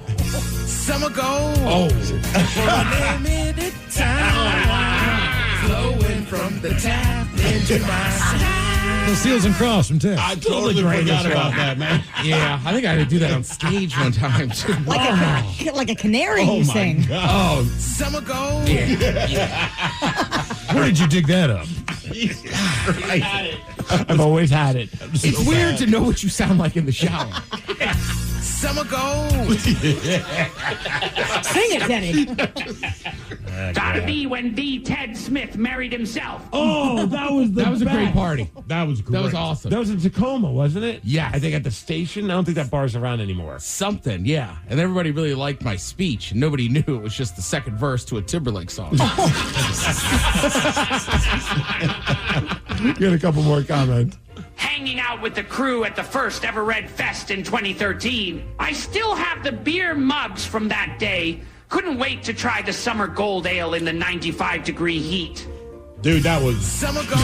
Some ago. Oh. For a limited time. Flowing from the tap into my The Seals and Cross from Tim. I totally forgot about that, man. Yeah, I think I had to do that on stage one time. Like a canary, you sing. Oh, some ago. Where did you dig that up? I've always had it. It's weird to know what you sound like in the shower. Some ago. Sing it, Teddy. Gotta be when the Ted Smith married himself. Oh, that was That was a great party. That was great. That was awesome. That was in Tacoma, wasn't it? Yeah. I think at the station. I don't think that bar's around anymore. Something, yeah. And everybody really liked my speech. And nobody knew it was just the second verse to a Timberlake song. You got a couple more comments. Hanging out with the crew at the first ever Red Fest in 2013. I still have the beer mugs from that day. Couldn't wait to try the summer gold ale in the 95-degree heat. Dude, that was... Summer gold.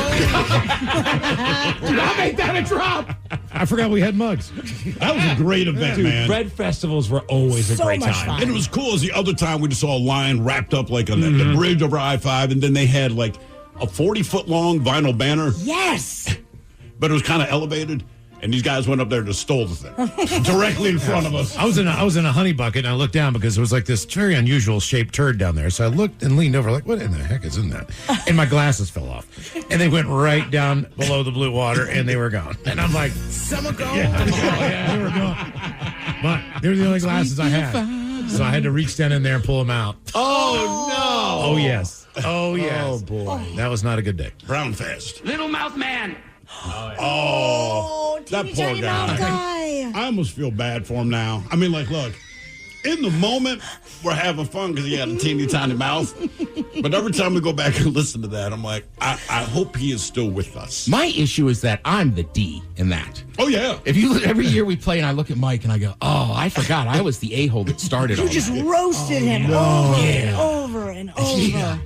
I'll make that a drop. I forgot we had mugs. That was a great event, Dude, man. Red festivals were always a great time. And it was cool as the other time we just saw a line wrapped up like on the bridge over I-5, and then they had like a 40-foot long vinyl banner. Yes. But it was kind of elevated, and these guys went up there and just stole the thing directly in front of us. I was in a honey bucket, and I looked down because there was like this very unusual shaped turd down there. So I looked and leaned over like, what in the heck is in that? And my glasses fell off. And they went right down below the blue water, and they were gone. And I'm like, summer gold. Yeah, they were gone. But they were the only glasses I had. So I had to reach down in there and pull them out. Oh, no. Oh, yes. Oh, yes. Oh, boy. That was not a good day. Brown Fest. Little Mouth Man. Oh, that poor tiny mouth guy. I almost feel bad for him now. I mean, like, look, in the moment, we're having fun because he had a teeny tiny mouth. But every time we go back and listen to that, I'm like, I hope he is still with us. My issue is that I'm the D in that. Oh, yeah. If you every year we play and I look at Mike and I go, oh, I forgot I was the a-hole that started all You just that. roasted him over and over. Yeah.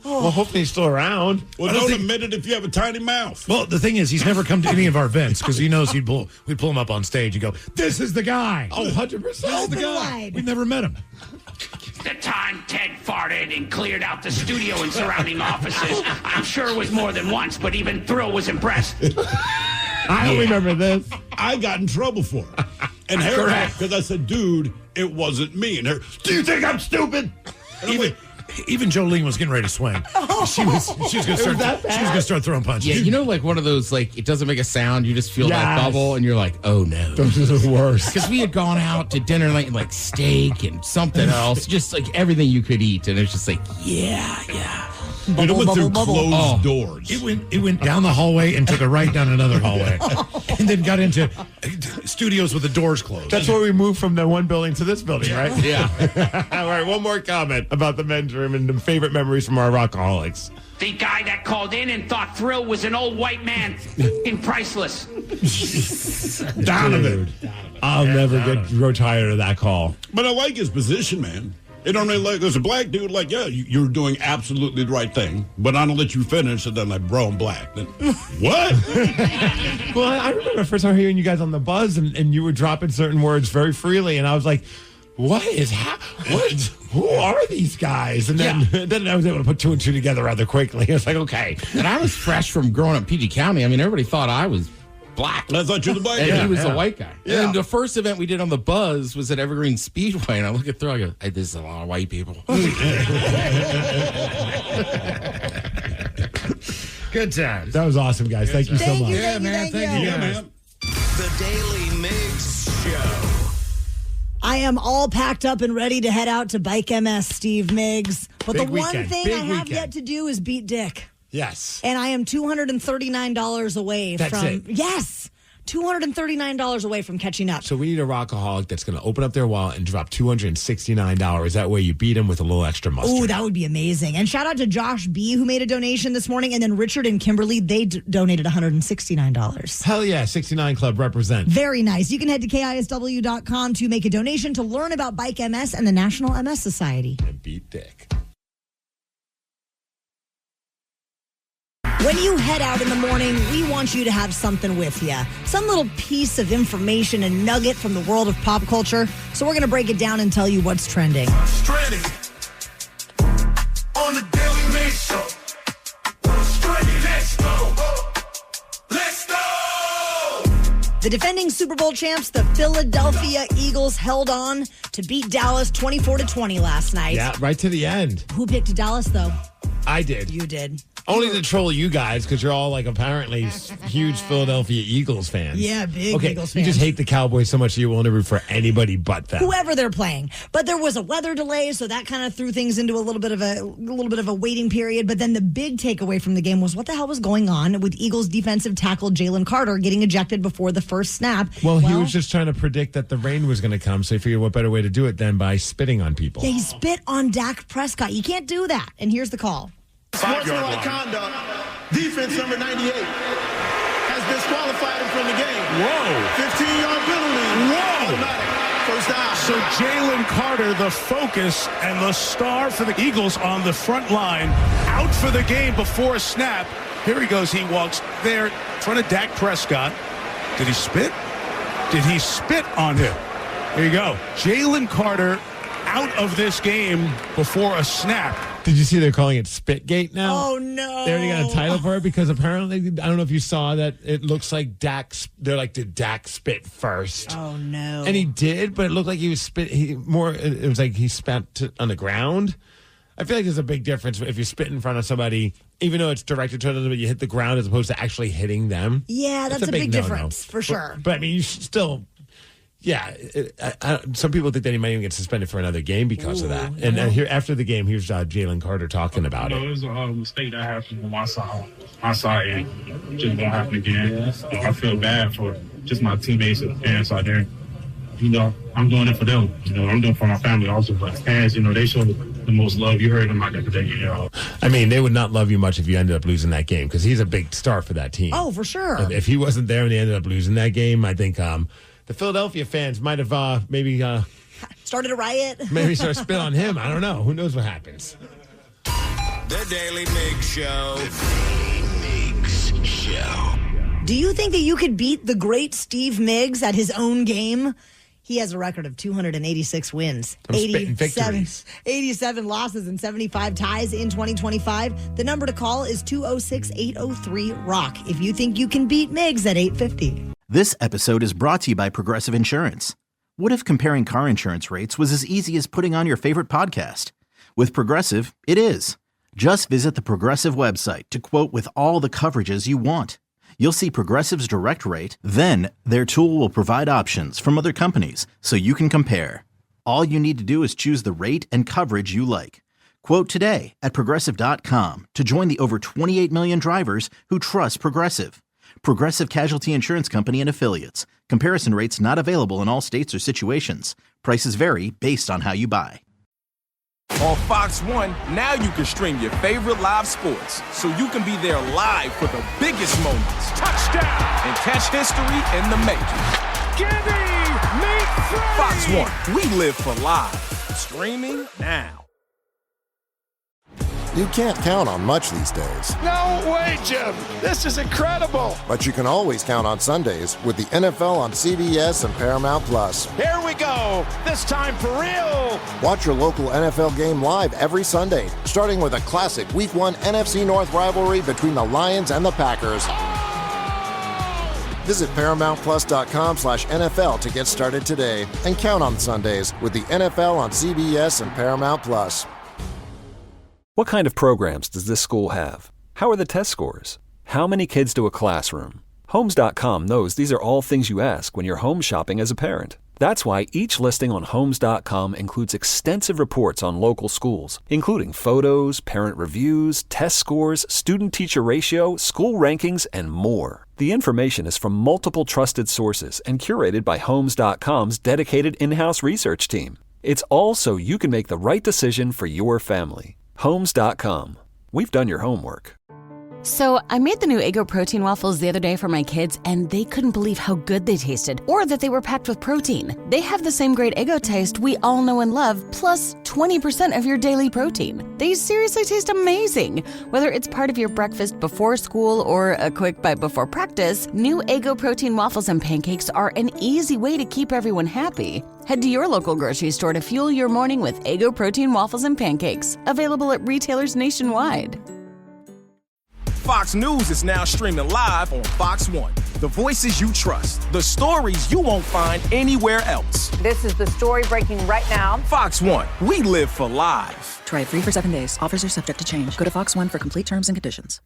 Well, hopefully he's still around. Well, don't admit it if you have a tiny mouth. Well, the thing is, he's never come to any of our events because he knows we'd pull him up on stage and go, this is the guy. Oh, 100%. This is the guy. wide. We've never met him. The time Ted farted and cleared out the studio and surrounding offices. I'm sure it was more than once, but even Thrill was impressed. I don't remember this. I got in trouble for it. And Harry, because I said, dude, it wasn't me. And Harry, do you think I'm stupid? Even Jolene was getting ready to swing. She was going to start throwing punches. Yeah, you know, like one of those, like, it doesn't make a sound. You just feel that bubble, and you're like, oh, no. Those are the worst. Because we had gone out to dinner night and, like, steak and something else. Just, like, everything you could eat. And it's just like, yeah. Dude, it went through closed doors. It went down the hallway and took a right down another hallway. And then got into studios with the doors closed. That's why we moved from the one building to this building, right? Yeah. All right, one more comment about the men's room and the favorite memories from our Rockaholics. The guy that called in and thought Thrill was an old white man. Priceless. Donovan. I'll never grow tired of that call. But I like his position, man. It only like there's a black dude like, yeah, you're doing absolutely the right thing, but I don't let you finish, and then like, bro, I'm black. Then, what? Well, I remember the first time hearing you guys on the buzz, and you were dropping certain words very freely, and I was like, what? Who are these guys? And then I was able to put two and two together rather quickly. I was like, okay. And I was fresh from growing up in PG County. I mean, everybody thought I was black. I thought you were the black guy. And he was the white guy. Yeah. And the first event we did on the Buzz was at Evergreen Speedway. And I look at Thrill, I go, hey, this is a lot of white people. Good times. That was awesome, guys. Thank you so much. Thank you. Yeah, man. The Daily Migs Show. I am all packed up and ready to head out to Bike MS, Steve Miggs. But Big the one weekend. thing Big I have weekend. yet to do is beat Dick. Yes. And I am $239 away That's from it. Yes. $239 away from catching up. So we need a rockaholic that's going to open up their wallet and drop $269. That way you beat them with a little extra mustard. Oh, that would be amazing. And shout out to Josh B, who made a donation this morning. And then Richard and Kimberly, they donated $169. Hell yeah, 69 Club represent. Very nice. You can head to KISW.com to make a donation to learn about Bike MS and the National MS Society. And beat Dick. When you head out in the morning, we want you to have something with you. Some little piece of information and nugget from the world of pop culture. So we're going to break it down and tell you what's trending. Trending on the Daily Migs Show. What's trending? Let's go. Let's go. The defending Super Bowl champs, the Philadelphia Eagles, held on to beat Dallas 24-20 last night. Yeah, right to the end. Who picked Dallas, though? I did. You did. Only to troll you guys because you're all like apparently huge Philadelphia Eagles fans. Yeah, big Eagles You fans. just hate the Cowboys so much you won't root for anybody but them. Whoever they're playing. But there was a weather delay, so that kind of threw things into a little bit of a waiting period. But then the big takeaway from the game was what the hell was going on with Eagles defensive tackle Jalen Carter getting ejected before the first snap. Well, he was just trying to predict that the rain was going to come, so he figured what better way to do it than by spitting on people. Yeah, he spit on Dak Prescott. You can't do that. And here's the call. Sportsmanlike conduct, defense number 98 has disqualified him from the game. Whoa. 15-yard penalty. Whoa. Automatic. First down. So Jalen Carter, the focus and the star for the Eagles on the front line, out for the game before a snap. Here he goes. He walks there in front of Dak Prescott. Did he spit? Did he spit on him? There you go. Jalen Carter out of this game before a snap. Did you see they're calling it Spitgate now? Oh, no. They already got a title for it because apparently, I don't know if you saw that, it looks like they're like, did Dak spit first? Oh, no. And he did, but it looked like he was it was like he spat on the ground. I feel like there's a big difference if you spit in front of somebody, even though it's directed toward them, but you hit the ground as opposed to actually hitting them. Yeah, that's a big no-no. difference, for sure. But I mean, you should still... Yeah, some people think that he might even get suspended for another game because of that. And here after the game, here's Jalen Carter talking about it. It was a mistake that happened on my side, and just won't happen again. I feel bad for just my teammates and fans out there. I'm doing it for them. I'm doing it for my family also. But fans, they show the most love. You heard them out there today. I mean, they would not love you much if you ended up losing that game because he's a big star for that team. Oh, for sure. If he wasn't there and they ended up losing that game, I think the Philadelphia fans might have maybe started a riot. Maybe start spit on him. I don't know. Who knows what happens? The Daily Migs Show. Do you think that you could beat the great Steve Migs at his own game? He has a record of 286 wins, 87 losses, and 75 ties in 2025. The number to call is 206-803-ROCK if you think you can beat Migs at 850. This episode is brought to you by Progressive Insurance. What if comparing car insurance rates was as easy as putting on your favorite podcast? With Progressive, it is. Just visit the Progressive website to quote with all the coverages you want. You'll see Progressive's direct rate, then their tool will provide options from other companies so you can compare. All you need to do is choose the rate and coverage you like. Quote today at Progressive.com to join the over 28 million drivers who trust Progressive. Progressive Casualty Insurance Company and Affiliates. Comparison rates not available in all states or situations. Prices vary based on how you buy. On Fox One, now you can stream your favorite live sports, so you can be there live for the biggest moments. Touchdown! And catch history in the making. Fox One, we live for live. Streaming now. You can't count on much these days. No way, Jim. This is incredible. But you can always count on Sundays with the NFL on CBS and Paramount Plus. Here we go. This time for real. Watch your local NFL game live every Sunday, starting with a classic Week 1 NFC North rivalry between the Lions and the Packers. Visit ParamountPlus.com/NFL to get started today and count on Sundays with the NFL on CBS and Paramount Plus. What kind of programs does this school have? How are the test scores? How many kids do a classroom? Homes.com knows these are all things you ask when you're home shopping as a parent. That's why each listing on Homes.com includes extensive reports on local schools, including photos, parent reviews, test scores, student-teacher ratio, school rankings, and more. The information is from multiple trusted sources and curated by Homes.com's dedicated in-house research team. It's all so you can make the right decision for your family. Homes.com. We've done your homework. So I made the new Eggo protein waffles the other day for my kids, and they couldn't believe how good they tasted, or that they were packed with protein. They have the same great Eggo taste we all know and love, plus 20% of your daily protein. They seriously taste amazing. Whether it's part of your breakfast before school or a quick bite before practice, new Eggo protein waffles and pancakes are an easy way to keep everyone happy. Head to your local grocery store to fuel your morning with Eggo protein waffles and pancakes, available at retailers nationwide. Fox News is now streaming live on Fox One. The voices you trust, the stories you won't find anywhere else. This is the story breaking right now. Fox One, we live for live. Try it free for 7 days. Offers are subject to change. Go to Fox One for complete terms and conditions.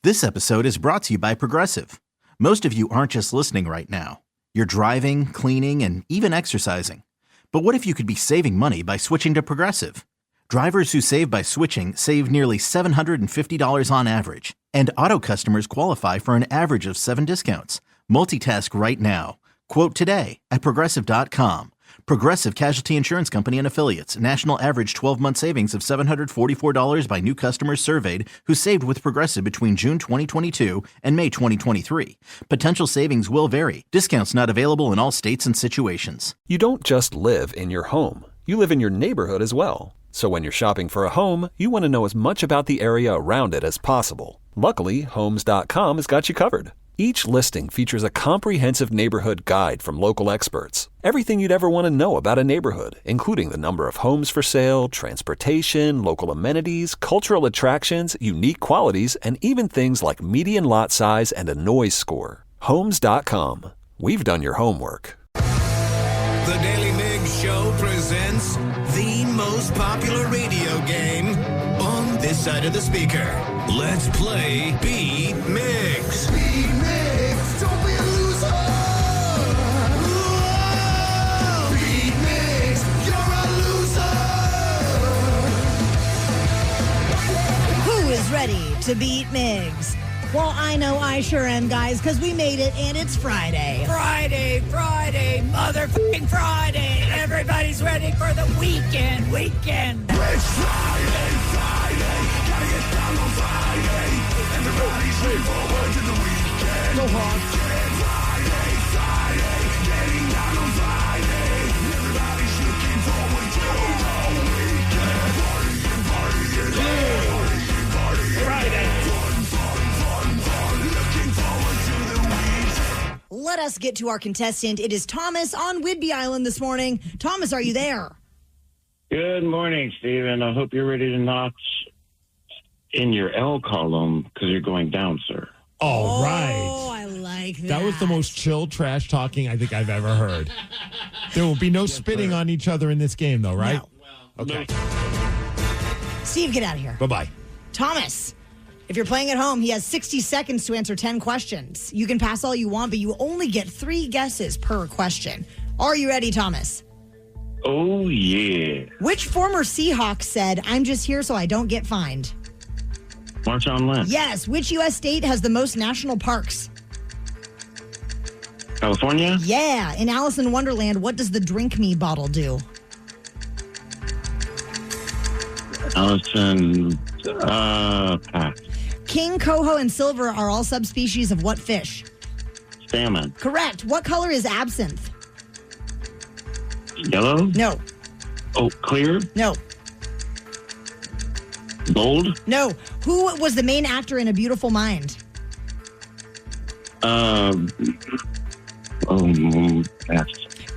This episode is brought to you by Progressive. Most of you aren't just listening right now. You're driving, cleaning, and even exercising. But what if you could be saving money by switching to Progressive? Drivers who save by switching save nearly $750 on average. And auto customers qualify for an average of 7 discounts. Multitask right now. Quote today at Progressive.com. Progressive Casualty Insurance Company and Affiliates. National average 12-month savings of $744 by new customers surveyed who saved with Progressive between June 2022 and May 2023. Potential savings will vary. Discounts not available in all states and situations. You don't just live in your home. You live in your neighborhood as well. So when you're shopping for a home, you want to know as much about the area around it as possible. Luckily, Homes.com has got you covered. Each listing features a comprehensive neighborhood guide from local experts. Everything you'd ever want to know about a neighborhood, including the number of homes for sale, transportation, local amenities, cultural attractions, unique qualities, and even things like median lot size and a noise score. Homes.com. We've done your homework. The Daily Migs Show presents the most popular radio game on this side of the speaker. Let's play Beat Migs. Beat Migs, don't be a loser. Whoa. Beat Migs, you're a loser. Who is ready to beat Migs? Well, I know I sure am, guys, because we made it, and it's Friday. Friday, motherfucking Friday. Everybody's ready for the weekend. It's Friday. Gotta get down on Friday. Everybody's looking forward to the weekend. Go Hawks. Friday. Getting down on Friday. Everybody's looking forward to the weekend. Party. Friday. Let us get to our contestant. It is Thomas on Whidbey Island this morning. Thomas, are you there? Good morning, Steven. I hope you're ready to notch in your L column because you're going down, sir. All right. Oh, I like that. That was the most chill trash talking I think I've ever heard. There will be no spitting on each other in this game, though, right? No. Okay. Steve, get out of here. Bye-bye. Thomas, if you're playing at home, he has 60 seconds to answer 10 questions. You can pass all you want, but you only get 3 guesses per question. Are you ready, Thomas? Oh, yeah. Which former Seahawk said, "I'm just here so I don't get fined"? Marshawn Lynch. Yes. Which U.S. state has the most national parks? California? Yeah. In Alice in Wonderland, what does the drink me bottle do? Allison, pass. King, coho, and silver are all subspecies of what fish? Salmon. Correct. What color is absinthe? Yellow? No. Oh, clear? No. Gold? No. Who was the main actor in A Beautiful Mind? Pass.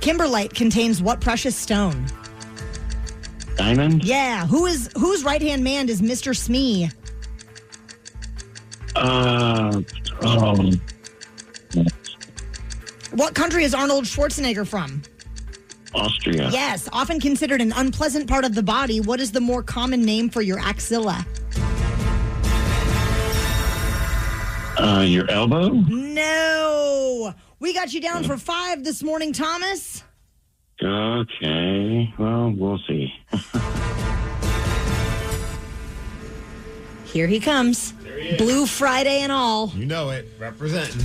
Kimberlite contains what precious stone? Diamond? Yeah. Whose right-hand man is Mr. Smee? What country is Arnold Schwarzenegger from? Austria. Yes. Often considered an unpleasant part of the body, what is the more common name for your axilla? Your elbow? No. We got you down for 5 this morning, Thomas. Okay. Well, we'll see. Here he comes. Blue Friday and all. You know it. Representing.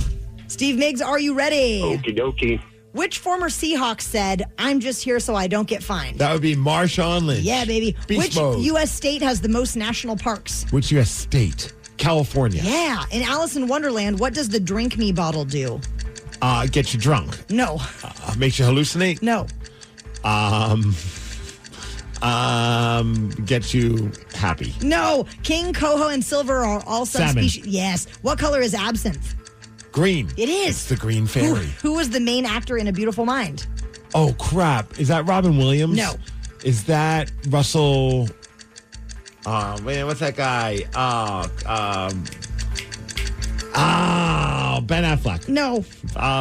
Steve Migs, are you ready? Okie dokie. Which former Seahawk said, "I'm just here so I don't get fined"? That would be Marshawn Lynch. Yeah, baby. Beast Which mode. U.S. state has the most national parks? Which U.S. state? California. Yeah. In Alice in Wonderland, what does the drink me bottle do? Get you drunk. No. Makes you hallucinate. No. Get you happy. No. King, coho, and silver are all subspecies. Yes. What color is absinthe? Green. It is. It's the green fairy. Who was the main actor in A Beautiful Mind? Oh, crap. Is that Robin Williams? No. Is that Russell... Oh, man, what's that guy? Oh, Ben Affleck. No.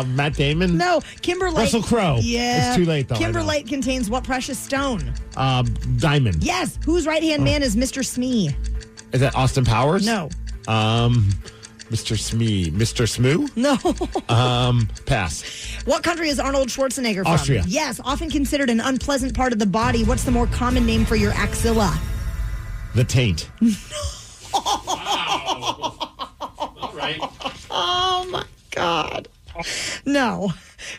Matt Damon. No. Kimberlite. Russell Crowe. Yeah. It's too late, though. Kimberlite contains what precious stone? Diamond. Yes. Whose right-hand man is Mr. Smee? Is that Austin Powers? No. Mr. Smee. Mr. Smoo? No. Pass. What country is Arnold Schwarzenegger from? Austria. Yes. Often considered an unpleasant part of the body. What's the more common name for your axilla? The taint. All right. Oh, my God. No.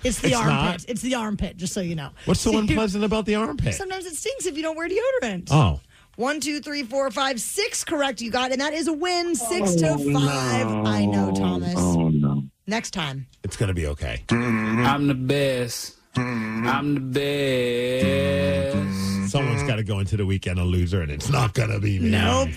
It's the It's armpit. not? It's the armpit, just so you know. What's so unpleasant about the armpit? Sometimes it stinks if you don't wear deodorant. Oh. 1, 2, 3, 4, 5, 6 correct you got, and that is a win. 6-5. I know, Thomas. Oh, no. Next time. It's going to be okay. I'm the best. I'm the best. Someone's got to go into the weekend a loser, and it's not going to be me. Nope.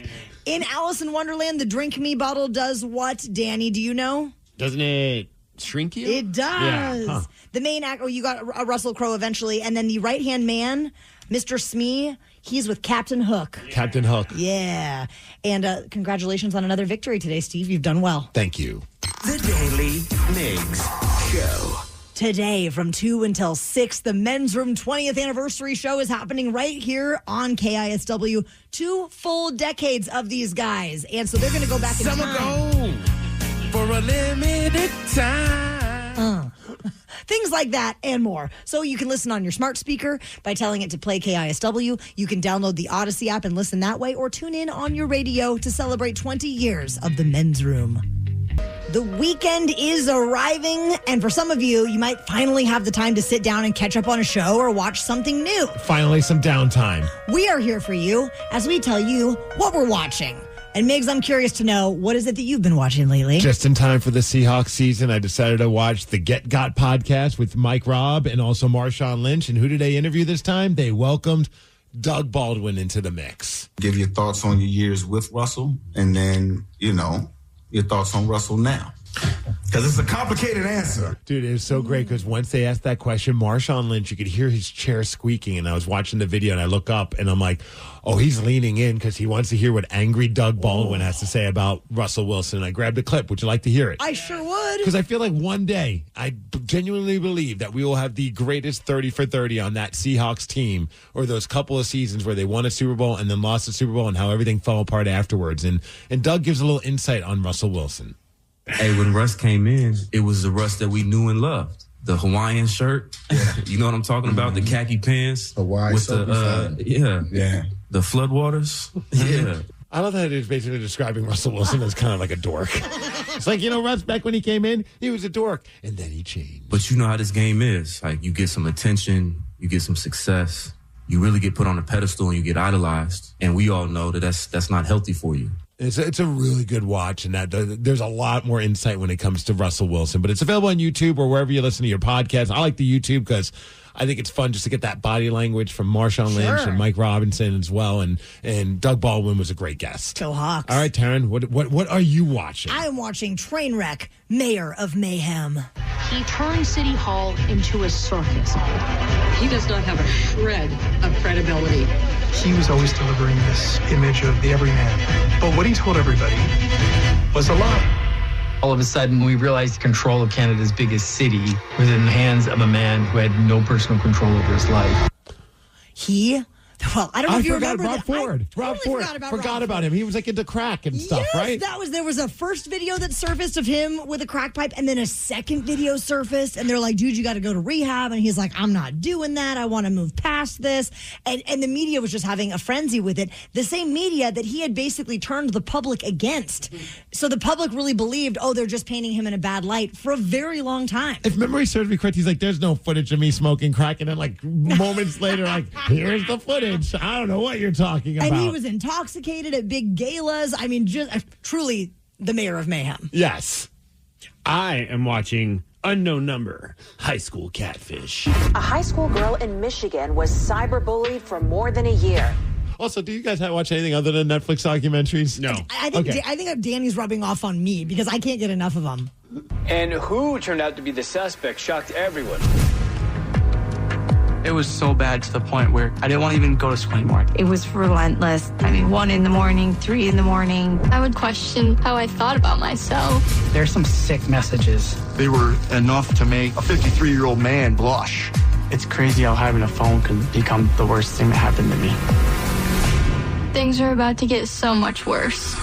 In Alice in Wonderland, the Drink Me bottle does what, Danny? Do you know? Doesn't it shrink you? It does. Yeah. Huh. The main actor, you got a Russell Crowe eventually, and then the right-hand man, Mr. Smee, he's with Captain Hook. Captain Hook. Yeah. And congratulations on another victory today, Steve. You've done well. Thank you. The Daily Migs Show. Today from 2 until 6, the Men's Room 20th anniversary show is happening right here on KISW. 2 full decades of these guys. And so they're going to go back in time. Go for a limited time. Things like that and more. So you can listen on your smart speaker by telling it to play KISW. You can download the Odyssey app and listen that way, or tune in on your radio to celebrate 20 years of the Men's Room. The weekend is arriving, and for some of you, you might finally have the time to sit down and catch up on a show or watch something new. Finally, some downtime. We are here for you as we tell you what we're watching. And Migs, I'm curious to know, what is it that you've been watching lately? Just in time for the Seahawks season, I decided to watch the Get Got podcast with Mike Robb and also Marshawn Lynch. And who did they interview this time? They welcomed Doug Baldwin into the mix. Give your thoughts on your years with Russell, and then, your thoughts on Russell now. Because it's a complicated answer. Dude, it was so great because once they asked that question, Marshawn Lynch, you could hear his chair squeaking. And I was watching the video and I look up and I'm like, oh, he's leaning in because he wants to hear what angry Doug Baldwin has to say about Russell Wilson. I grabbed a clip. Would you like to hear it? I sure would. Because I feel like one day, I genuinely believe that we will have the greatest 30 for 30 on that Seahawks team, or those couple of seasons where they won a Super Bowl and then lost the Super Bowl and how everything fell apart afterwards. And Doug gives a little insight on Russell Wilson. Hey, when Russ came in, it was the Russ that we knew and loved. The Hawaiian shirt, you know what I'm talking about? The khaki pants, Hawaii with the the floodwaters, yeah. I love that it's basically describing Russell Wilson as kind of like a dork. It's like, Russ, back when he came in, he was a dork, and then he changed. But you know how this game is. Like, you get some attention, you get some success, you really get put on a pedestal and you get idolized. And we all know that that's not healthy for you. It's a really good watch, and that there's a lot more insight when it comes to Russell Wilson. But it's available on YouTube or wherever you listen to your podcast. I like the YouTube because I think it's fun just to get that body language from Marshawn Lynch and Mike Robinson as well. And Doug Baldwin was a great guest. Go Hawks. All right, Taryn, what are you watching? I'm watching Trainwreck, Mayor of Mayhem. He turned City Hall into a circus. He does not have a shred of credibility. He was always delivering this image of the everyman. But what he told everybody was a lie. All of a sudden, we realized control of Canada's biggest city was in the hands of a man who had no personal control over his life. Well, I don't know if you forgot remember Rob that. Ford. I Rob totally Ford. forgot about him. He was like into crack and stuff, right? There was a first video that surfaced of him with a crack pipe, and then a second video surfaced, and they're like, dude, you got to go to rehab. And he's like, I'm not doing that. I want to move past this. And the media was just having a frenzy with it. The same media that he had basically turned the public against. So the public really believed, they're just painting him in a bad light for a very long time. If memory serves me correct, he's like, there's no footage of me smoking crack. And then like moments later, like, here's the footage. I don't know what you're talking about. And he was intoxicated at big galas. I mean, just truly the mayor of mayhem. Yes. I am watching Unknown Number, High School Catfish. A high school girl in Michigan was cyberbullied for more than a year. Also, do you guys watch anything other than Netflix documentaries? No. I think Danny's rubbing off on me because I can't get enough of them. And who turned out to be the suspect shocked everyone. It was so bad to the point where I didn't want to even go to school anymore. It was relentless. 1 a.m, 3 a.m. I would question how I thought about myself. There's some sick messages. They were enough to make a 53-year-old man blush. It's crazy how having a phone could become the worst thing that happened to me. Things are about to get so much worse.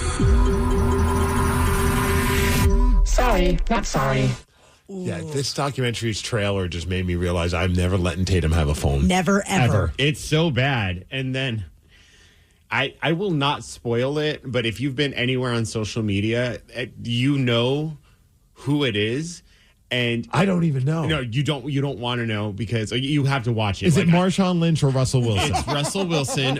Sorry, not sorry. Yeah, this documentary's trailer just made me realize I've never letting Tatum have a phone. Never, ever. It's so bad. And then I will not spoil it, but if you've been anywhere on social media, you know who it is. And I don't even know. No, you don't want to know because you have to watch it. Is it Marshawn Lynch or Russell Wilson? It's Russell Wilson.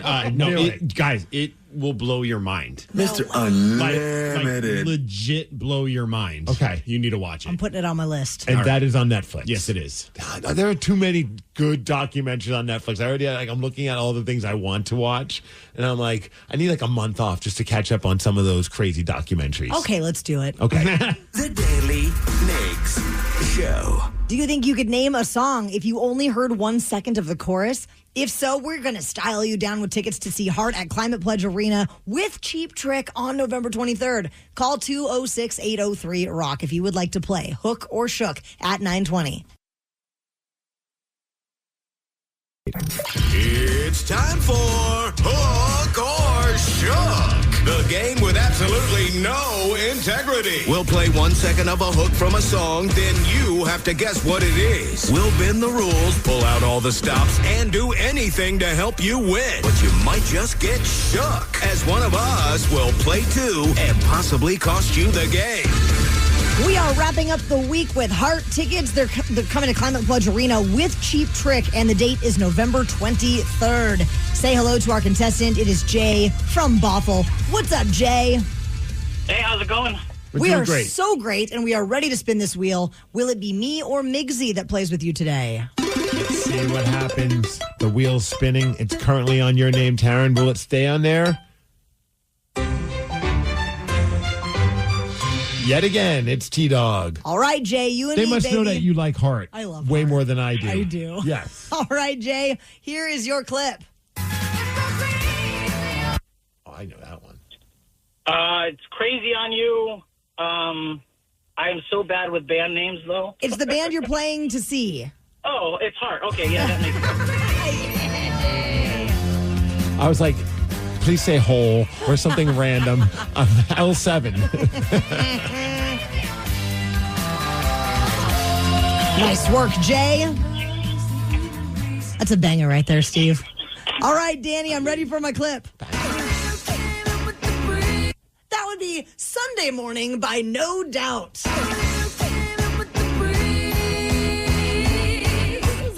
Guys, it will blow your mind. Mr. Unlimited. Like legit blow your mind. Okay. You need to watch it. I'm putting it on my list. And that is on Netflix. Yes, it is. God, there are too many good documentaries on Netflix. I'm looking at all the things I want to watch, and I'm like, I need like a month off just to catch up on some of those crazy documentaries. Okay, let's do it. Okay. The Daily Migs Show. Do you think you could name a song if you only heard 1 second of the chorus? If so, we're going to style you down with tickets to see Heart at Climate Pledge Arena with Cheap Trick on November 23rd. Call 206-803-ROCK if you would like to play Hook or Shook at 920. It's time for Hook or Shook, the game with absolutely no integrity. We'll play 1 second of a hook from a song, then you have to guess what it is. We'll bend the rules, pull out all the stops, and do anything to help you win. But you might just get shook, as one of us will play too and possibly cost you the game. We are wrapping up the week with Heart tickets. They're coming to Climate Pledge Arena with Cheap Trick, and the date is November 23rd. Say hello to our contestant. It is Jay from Bothell. What's up, Jay? Hey, how's it going? We are great. So great, and we are ready to spin this wheel. Will it be me or Migsy that plays with you today? Let's see what happens. The wheel's spinning. It's currently on your name, Taryn. Will it stay on there? Yet again, it's T-Dog. All right, Jay, you and they me, must baby. know that you like Heart. I love way Heart. more than I do. I do. Yes. All right, Jay, here is your clip. Oh, I know that one. It's Crazy on You. I am so bad with band names, though. It's the band you're playing to see. Oh, it's Heart. Okay, yeah, that makes sense. I was like, please say Hole or something random. L7. Nice work, Jay. That's a banger right there, Steve. All right, Danny, I'm ready for my clip. That would be Sunday Morning by No Doubt.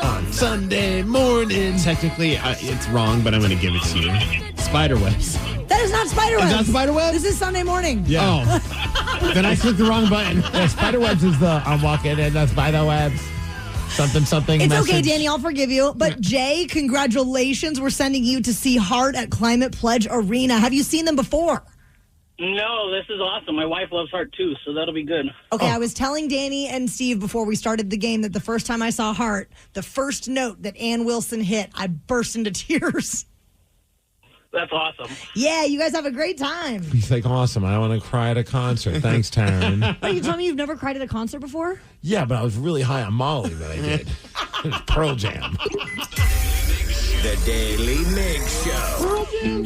On Sunday morning. Technically, it's wrong, but I'm going to give it to you. Spiderwebs. That is not Spiderwebs. Is that Spiderwebs? This is Sunday Morning. Yeah. Oh. Then I clicked the wrong button. Yeah, Spiderwebs is the I'm walking in the Spiderwebs. Something It's message. okay, Danny. I'll forgive you. But Jay, congratulations. We're sending you to see Heart at Climate Pledge Arena. Have you seen them before? No, this is awesome. My wife loves Heart, too, so that'll be good. Okay, I was telling Danny and Steve before we started the game that the first time I saw Heart, the first note that Ann Wilson hit, I burst into tears. That's awesome. Yeah, you guys have a great time. He's like, awesome. I want to cry at a concert. Thanks, Taryn. Are you telling me you've never cried at a concert before? Yeah, but I was really high on Molly that I did. It was Pearl Jam. The Daily Migs Show.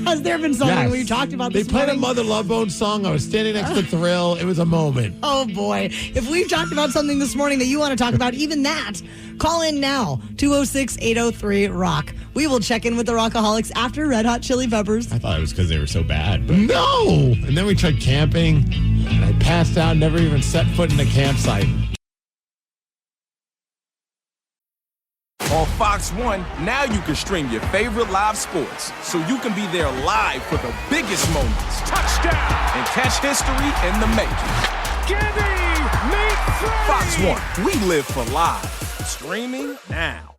Has there been something we talked about this They played morning? a Mother Love Bone song. I was standing next to Thrill. It was a moment. Oh, boy. If we've talked about something this morning that you want to talk about, even that, call in now. 206-803-ROCK. We will check in with the Rockaholics after Red Hot Chili Peppers. I thought it was because they were so bad. But No! And then we tried camping, and I passed out, never even set foot in a campsite. On Fox 1, now you can stream your favorite live sports, so you can be there live for the biggest moments. Touchdown! And catch history in the making. Fox 1, we live for live. Streaming now.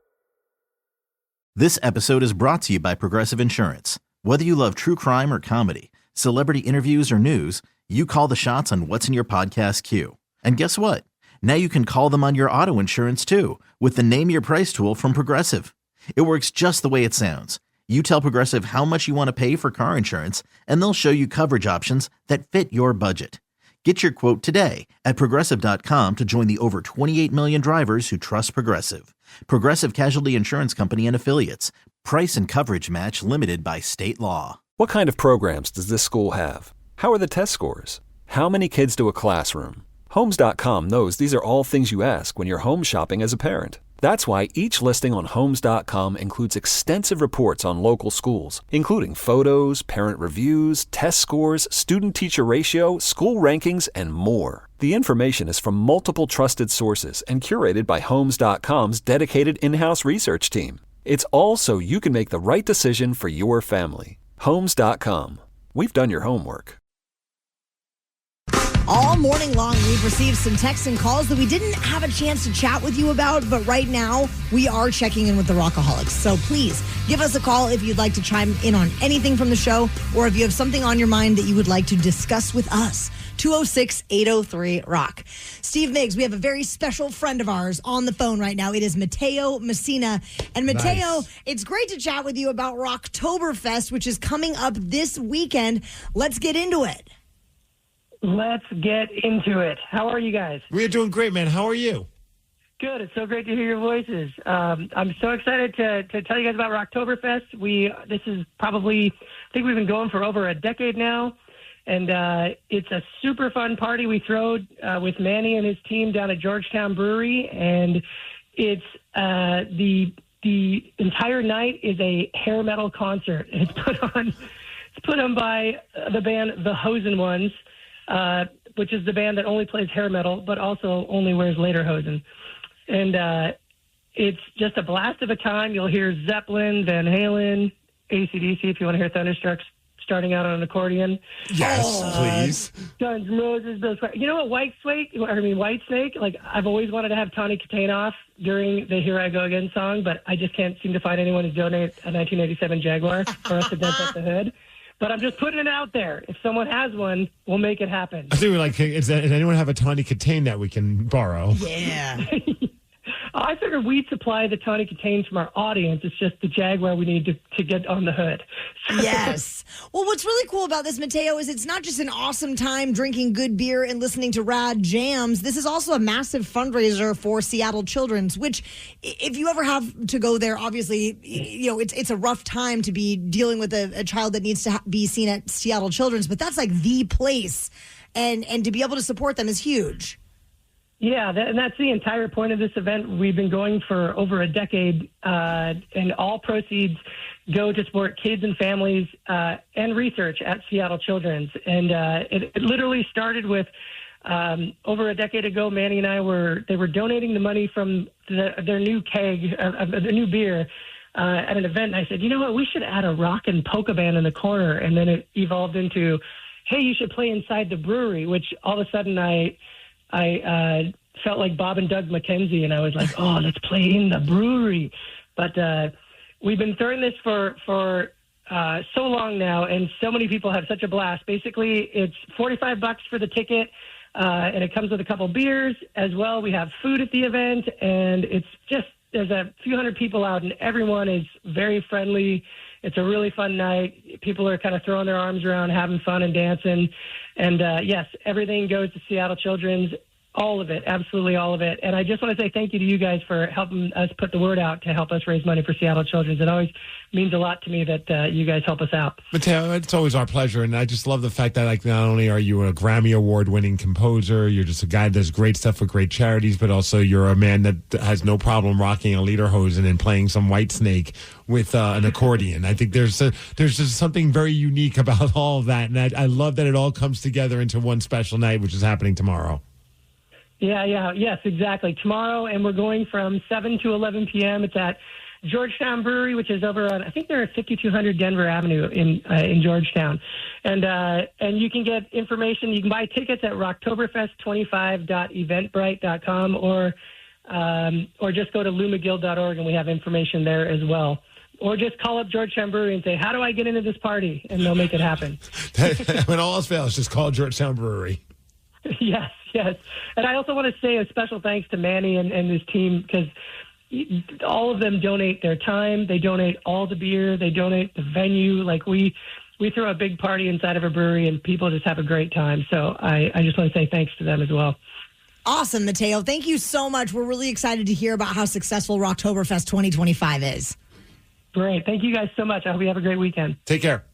This episode is brought to you by Progressive Insurance. Whether you love true crime or comedy, celebrity interviews or news, you call the shots on what's in your podcast queue. And guess what? Now you can call them on your auto insurance too with the Name Your Price tool from Progressive. It works just the way it sounds. You tell Progressive how much you want to pay for car insurance, and they'll show you coverage options that fit your budget. Get your quote today at Progressive.com to join the over 28 million drivers who trust Progressive. Progressive Casualty Insurance Company and Affiliates. Price and coverage match limited by state law. What kind of programs does this school have? How are the test scores? How many kids do a classroom? Homes.com knows these are all things you ask when you're home shopping as a parent. That's why each listing on Homes.com includes extensive reports on local schools, including photos, parent reviews, test scores, student-teacher ratio, school rankings, and more. The information is from multiple trusted sources and curated by Homes.com's dedicated in-house research team. It's all so you can make the right decision for your family. Homes.com. We've done your homework. All morning long, we've received some texts and calls that we didn't have a chance to chat with you about, but right now, we are checking in with the Rockaholics. So please, give us a call if you'd like to chime in on anything from the show, or if you have something on your mind that you would like to discuss with us. 206-803-ROCK. Steve Migs, we have a very special friend of ours on the phone right now. It is Mateo Messina. And Mateo, It's great to chat with you about Rocktoberfest, which is coming up this weekend. Let's get into it. Let's get into it. How are you guys? We're doing great, man. How are you? Good. It's so great to hear your voices. I'm so excited to tell you guys about Rocktoberfest. This is probably, I think we've been going for over a decade now, and it's a super fun party we throw with Manny and his team down at Georgetown Brewery, and it's the entire night is a hair metal concert. It's put on by the band The Hosen Ones. Which is the band that only plays hair metal, but also only wears lederhosen. And it's just a blast of a time. You'll hear Zeppelin, Van Halen, AC/DC, if you want to hear Thunderstruck starting out on an accordion. Yes, please. Guns N' Roses, Bill Squire. You know what, Whitesnake? Like, I've always wanted to have Tawny Katane off during the Here I Go Again song, but I just can't seem to find anyone to donate a 1987 Jaguar for us to dent up the hood. But I'm just putting it out there. If someone has one, we'll make it happen. I think we're like, does anyone have a Tawny Katane that we can borrow? Yeah. I figured we'd supply the Tawny Katanes from our audience. It's just the Jaguar we need to get on the hood. Yes. Well, what's really cool about this, Mateo, is it's not just an awesome time drinking good beer and listening to rad jams. This is also a massive fundraiser for Seattle Children's, which, if you ever have to go there, obviously, it's a rough time to be dealing with a child that needs to be seen at Seattle Children's, but that's like the place. And to be able to support them is huge. Yeah, and that's the entire point of this event. We've been going for over a decade, and all proceeds go to support kids and families and research at Seattle Children's. And it literally started with over a decade ago. Manny and I were donating the money from their new keg, the new beer, at an event. And I said, you know what, we should add a rock and polka band in the corner. And then it evolved into, hey, you should play inside the brewery, which all of a sudden I felt like Bob and Doug McKenzie, and I was like, oh, let's play in the brewery. But we've been throwing this for so long now, and so many people have such a blast. Basically, it's $45 for the ticket, and it comes with a couple beers as well. We have food at the event, and it's just, there's a few hundred people out, and everyone is very friendly. It's a really fun night. People are kind of throwing their arms around, having fun and dancing. And yes, everything goes to Seattle Children's, all of it, absolutely all of it. And I just want to say thank you to you guys for helping us put the word out to help us raise money for Seattle Children's. It always means a lot to me that you guys help us out. Mateo, it's always our pleasure. And I just love the fact that, like, not only are you a Grammy Award-winning composer, you're just a guy that does great stuff for great charities, but also you're a man that has no problem rocking a lederhosen and playing some Whitesnake with an accordion. I think there's just something very unique about all of that. And I love that it all comes together into one special night, which is happening tomorrow. Yes, exactly. Tomorrow, and we're going from 7 to 11 p.m. It's at Georgetown Brewery, which is over on, I think they're at 5200 Denver Avenue in Georgetown. And you can get information. You can buy tickets at rocktoberfest25.eventbrite.com or just go to loumcgill.org, and we have information there as well. Or just call up Georgetown Brewery and say, how do I get into this party? And they'll make it happen. When all else fails, just call Georgetown Brewery. Yes. And I also want to say a special thanks to Manny and his team, because all of them donate their time. They donate all the beer. They donate the venue. Like we throw a big party inside of a brewery, and people just have a great time. So I just want to say thanks to them as well. Awesome, Mateo. Thank you so much. We're really excited to hear about how successful Rocktoberfest 2025 is. Great. Thank you guys so much. I hope you have a great weekend. Take care.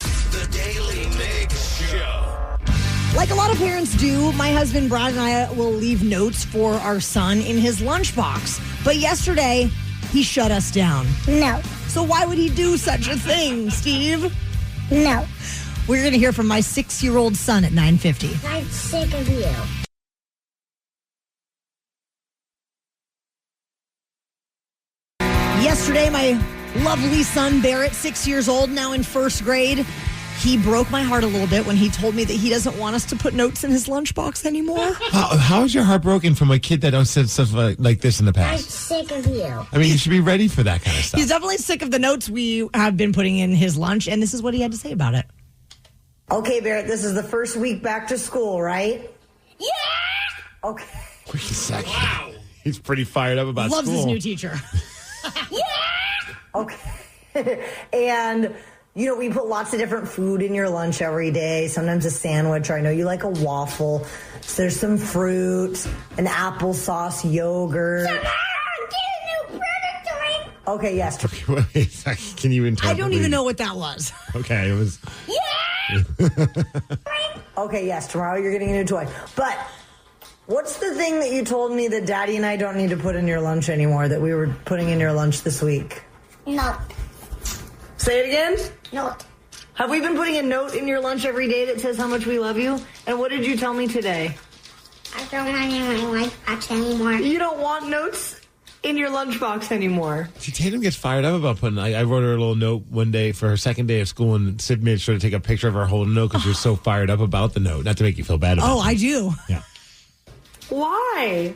The Daily Migs Show. Like a lot of parents do, my husband Brad and I will leave notes for our son in his lunchbox. But yesterday, he shut us down. No. So why would he do such a thing, Steve? No. We're going to hear from my 6-year-old son at 9:50. I'm sick of you. Yesterday, my lovely son Barrett, 6 years old, now in first grade, he broke my heart a little bit when he told me that he doesn't want us to put notes in his lunchbox anymore. How is your heart broken from a kid that said stuff like this in the I'm past? sick of you. I mean, you should be ready for that kind of stuff. He's definitely sick of the notes we have been putting in his lunch, and this is what he had to say about it. Okay, Barrett, this is the first week back to school, right? Yeah! Okay. Wait a second. Wow. He's pretty fired up about Loves school. his new teacher. Okay. And, we put lots of different food in your lunch every day. Sometimes a sandwich, or I know you like a waffle. So there's some fruit, an applesauce, yogurt. Get a new predator. Okay, yes. Okay, wait a second. Can you interpret? I don't even know what that was. Okay, it was... Okay, yes, tomorrow you're getting a new toy. But what's the thing that you told me that Daddy and I don't need to put in your lunch anymore that we were putting in your lunch this week? No. Say it again? No. Have we been putting a note in your lunch every day that says how much we love you? And what did you tell me today? I don't want any of my lunchbox anymore. You don't want notes in your lunchbox anymore. See, Tatum gets fired up about putting... I wrote her a little note one day for her second day of school, and Sid made sure to take a picture of her holding the note because she was so fired up about the note. Not to make you feel bad about it. Oh, I do. Yeah. Why?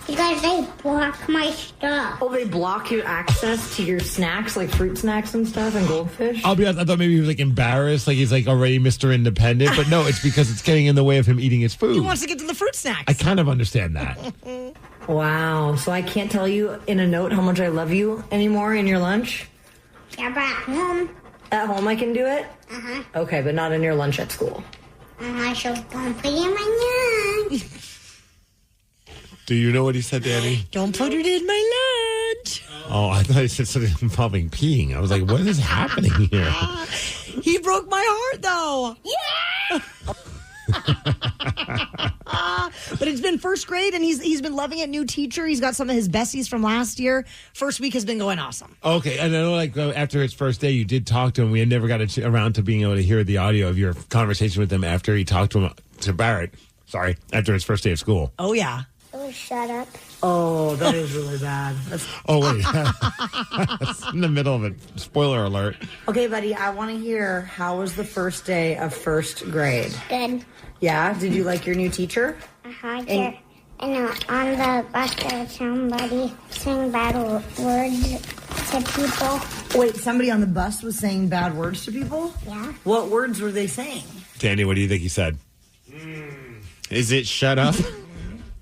Because they block my stuff. Oh, they block your access to your snacks, like fruit snacks and stuff, and goldfish? I'll be honest, I thought maybe he was embarrassed, he's already Mr. Independent, but no, it's because it's getting in the way of him eating his food. He wants to get to the fruit snacks. I kind of understand that. Wow. So I can't tell you in a note how much I love you anymore in your lunch? Yeah, but at home. At home I can do it? Uh-huh. Okay, but not in your lunch at school. So don't put it in my lunch. Do you know what he said, Danny? Don't put it in my lunch. Oh, I thought he said something involving peeing. I was like, what is happening here? He broke my heart, though. Yeah! But it's been first grade, and he's been loving it. New teacher. He's got some of his besties from last year. First week has been going awesome. Okay, and I know, after his first day, you did talk to him. We had never got around to being able to hear the audio of your conversation with him after he talked to Barrett. Sorry, after his first day of school. Oh, yeah. Oh, shut up. Oh, that is really bad. Oh, wait. That's in the middle of it. Spoiler alert. Okay, buddy, I want to hear, how was the first day of first grade? Good. Yeah? Did you like your new teacher? Uh-huh. And on the bus there, somebody saying bad words to people. Wait, somebody on the bus was saying bad words to people? Yeah. What words were they saying? Danny, what do you think he said? Is it shut up?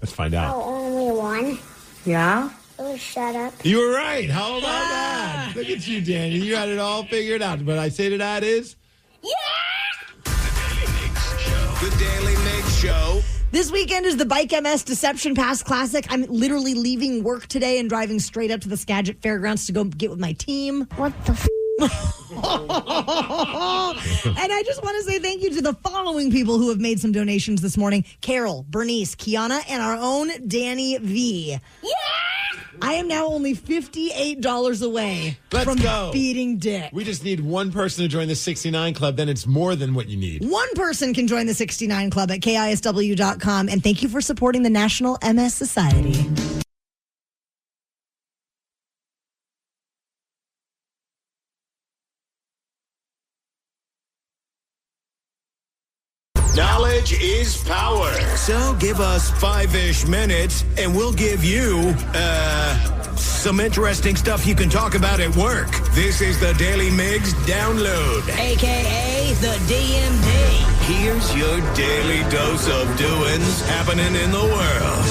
Let's find out. Oh, only one. Yeah? Oh, shut up. You were right. How about that? Look at you, Danny. You had it all figured out. But I say to that is... The Daily Migs Show. This weekend is the Bike MS Deception Pass Classic. I'm literally leaving work today and driving straight up to the Skagit Fairgrounds to go get with my team. What the f***? And I just want to say thank you to the following people who have made some donations this morning. Carol, Bernice, Kiana, and our own Danny V. Yeah! I am now only $58 away from go. beating Dick. We just need one person to join the 69 Club. Then it's more than what you need. One person can join the 69 Club at KISW.com. And thank you for supporting the National MS Society. Knowledge is power. So give us 5-ish minutes and we'll give you, some interesting stuff you can talk about at work. This is the Daily Migs Download. AKA the DMD. Here's your daily dose of doings happening in the world.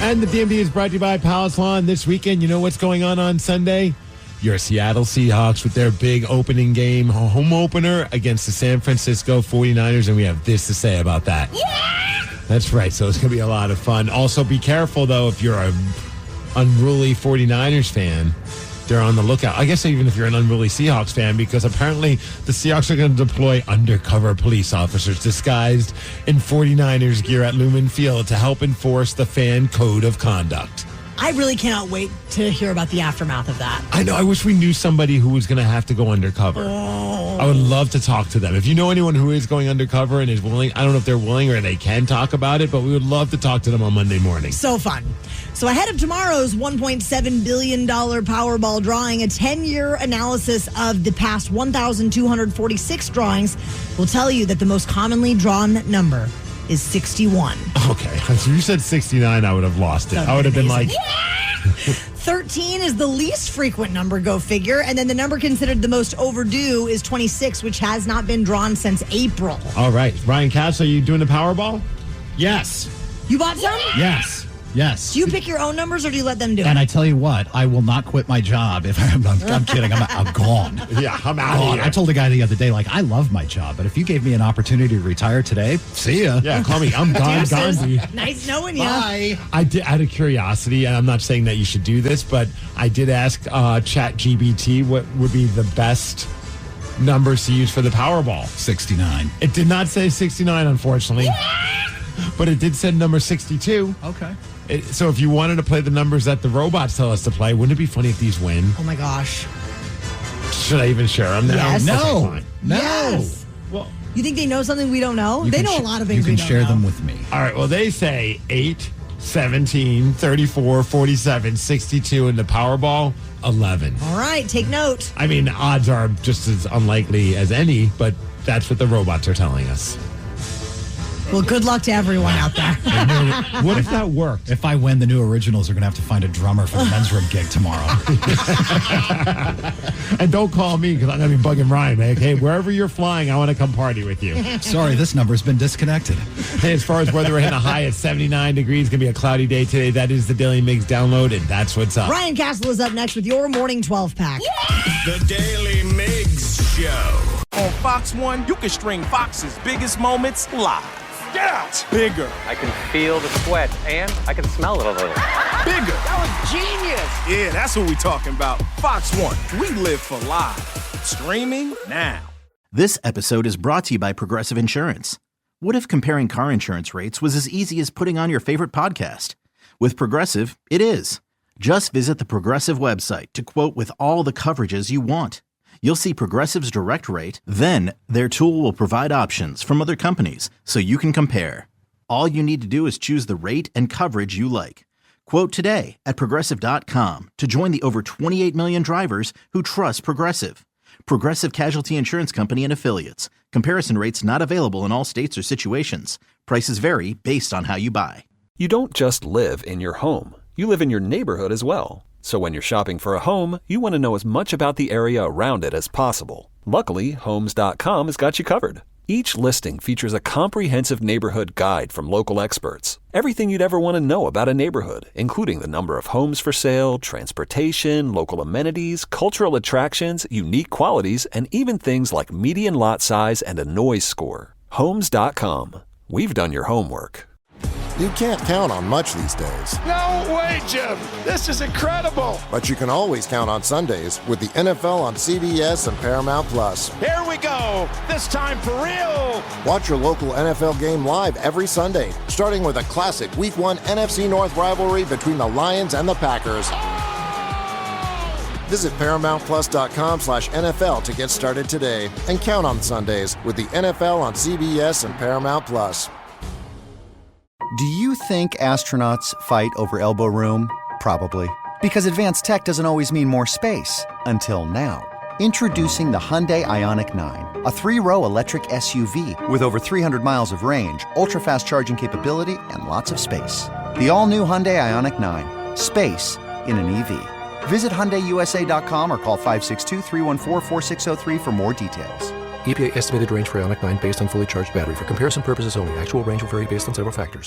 And the DMD is brought to you by Palace Lawn. This weekend, you know what's going on Sunday? Your Seattle Seahawks with their big opening game, home opener against the San Francisco 49ers, and we have this to say about that. Yeah! That's right, so it's going to be a lot of fun. Also, be careful, though, if you're an unruly 49ers fan. They're on the lookout. I guess even if you're an unruly Seahawks fan, because apparently the Seahawks are going to deploy undercover police officers disguised in 49ers gear at Lumen Field to help enforce the fan code of conduct. I really cannot wait to hear about the aftermath of that. I know. I wish we knew somebody who was going to have to go undercover. Oh. I would love to talk to them. If you know anyone who is going undercover and is willing, I don't know if they're willing or they can talk about it, but we would love to talk to them on Monday morning. So fun. So ahead of tomorrow's $1.7 billion Powerball drawing, a 10-year analysis of the past 1,246 drawings will tell you that the most commonly drawn number is 61. Okay. If you said 69, I would have lost it. I would have been like... 13 is the least frequent number, go figure. And then the number considered the most overdue is 26, which has not been drawn since April. All right. Ryan Katz, are you doing the Powerball? Yes. You bought some? Yes. Yes. Do you pick your own numbers or do you let them do it? And I tell you what, I will not quit my job if I'm kidding. I'm gone. Yeah, I'm out of here. I told a guy the other day, like, I love my job, but if you gave me an opportunity to retire today, see ya. Yeah, call me. I'm gone, Gandhi. Nice knowing you. Bye. I did, out of curiosity, and I'm not saying that you should do this, but I did ask ChatGPT what would be the best numbers to use for the Powerball. 69. It did not say 69, unfortunately. But it did say number 62. Okay. So if you wanted to play the numbers that the robots tell us to play, wouldn't it be funny if these win? Oh, my gosh. Should I even share them now? Yes. No. Okay, No. Yes. Well, You think they know something we don't know? They know a lot of things you we can don't share know. them with me. all right. Well, they say 8, 17, 34, 47, 62, and the Powerball, 11. All right, take note. I mean, the odds are just as unlikely as any, but that's what the robots are telling us. Well, good luck to everyone out there. What if that worked? If I win, the new originals are going to have to find a drummer for the men's room gig tomorrow. And don't call me because I'm going to be bugging Ryan. Like, hey, wherever you're flying, I want to come party with you. Sorry, this number's been disconnected. Hey, as far as weather, we're hitting a high at 79 degrees. Going to be a cloudy day today. That is the Daily Migs download, and that's what's up. Ryan Castle is up next with your morning 12-pack. The Daily Migs Show. On Fox 1, you can stream Fox's biggest moments live. Get out! Bigger. I can feel the sweat, and I can smell it a little. Bigger. That was genius. Yeah, that's what we're talking about. Fox 1, we live for live. Streaming now. This episode is brought to you by Progressive Insurance. What if comparing car insurance rates was as easy as putting on your favorite podcast? With Progressive, it is. Just visit the Progressive website to quote with all the coverages you want. You'll see Progressive's direct rate, then their tool will provide options from other companies so you can compare. All you need to do is choose the rate and coverage you like. Quote today at Progressive.com to join the over 28 million drivers who trust Progressive. Progressive Casualty Insurance Company and Affiliates. Comparison rates not available in all states or situations. Prices vary based on how you buy. You don't just live in your home. You live in your neighborhood as well. So when you're shopping for a home, you want to know as much about the area around it as possible. Luckily, Homes.com has got you covered. Each listing features a comprehensive neighborhood guide from local experts. Everything you'd ever want to know about a neighborhood, including the number of homes for sale, transportation, local amenities, cultural attractions, unique qualities, and even things like median lot size and a noise score. Homes.com. We've done your homework. You can't count on much these days. No way, Jim. This is incredible. But you can always count on Sundays with the NFL on CBS and Paramount Plus. Here we go. This time for real. Watch your local NFL game live every Sunday, starting with a classic Week 1 NFC North rivalry between the Lions and the Packers. Visit ParamountPlus.com/NFL to get started today and count on Sundays with the NFL on CBS and Paramount Plus. Do you think astronauts fight over elbow room? Probably. Because advanced tech doesn't always mean more space. Until now. Introducing the Hyundai Ioniq 9. A 3-row electric SUV with over 300 miles of range, ultra-fast charging capability, and lots of space. The all-new Hyundai Ioniq 9. Space in an EV. Visit HyundaiUSA.com or call 562-314-4603 for more details. EPA estimated range for Ioniq 9 based on fully charged battery. For comparison purposes only. Actual range will vary based on several factors.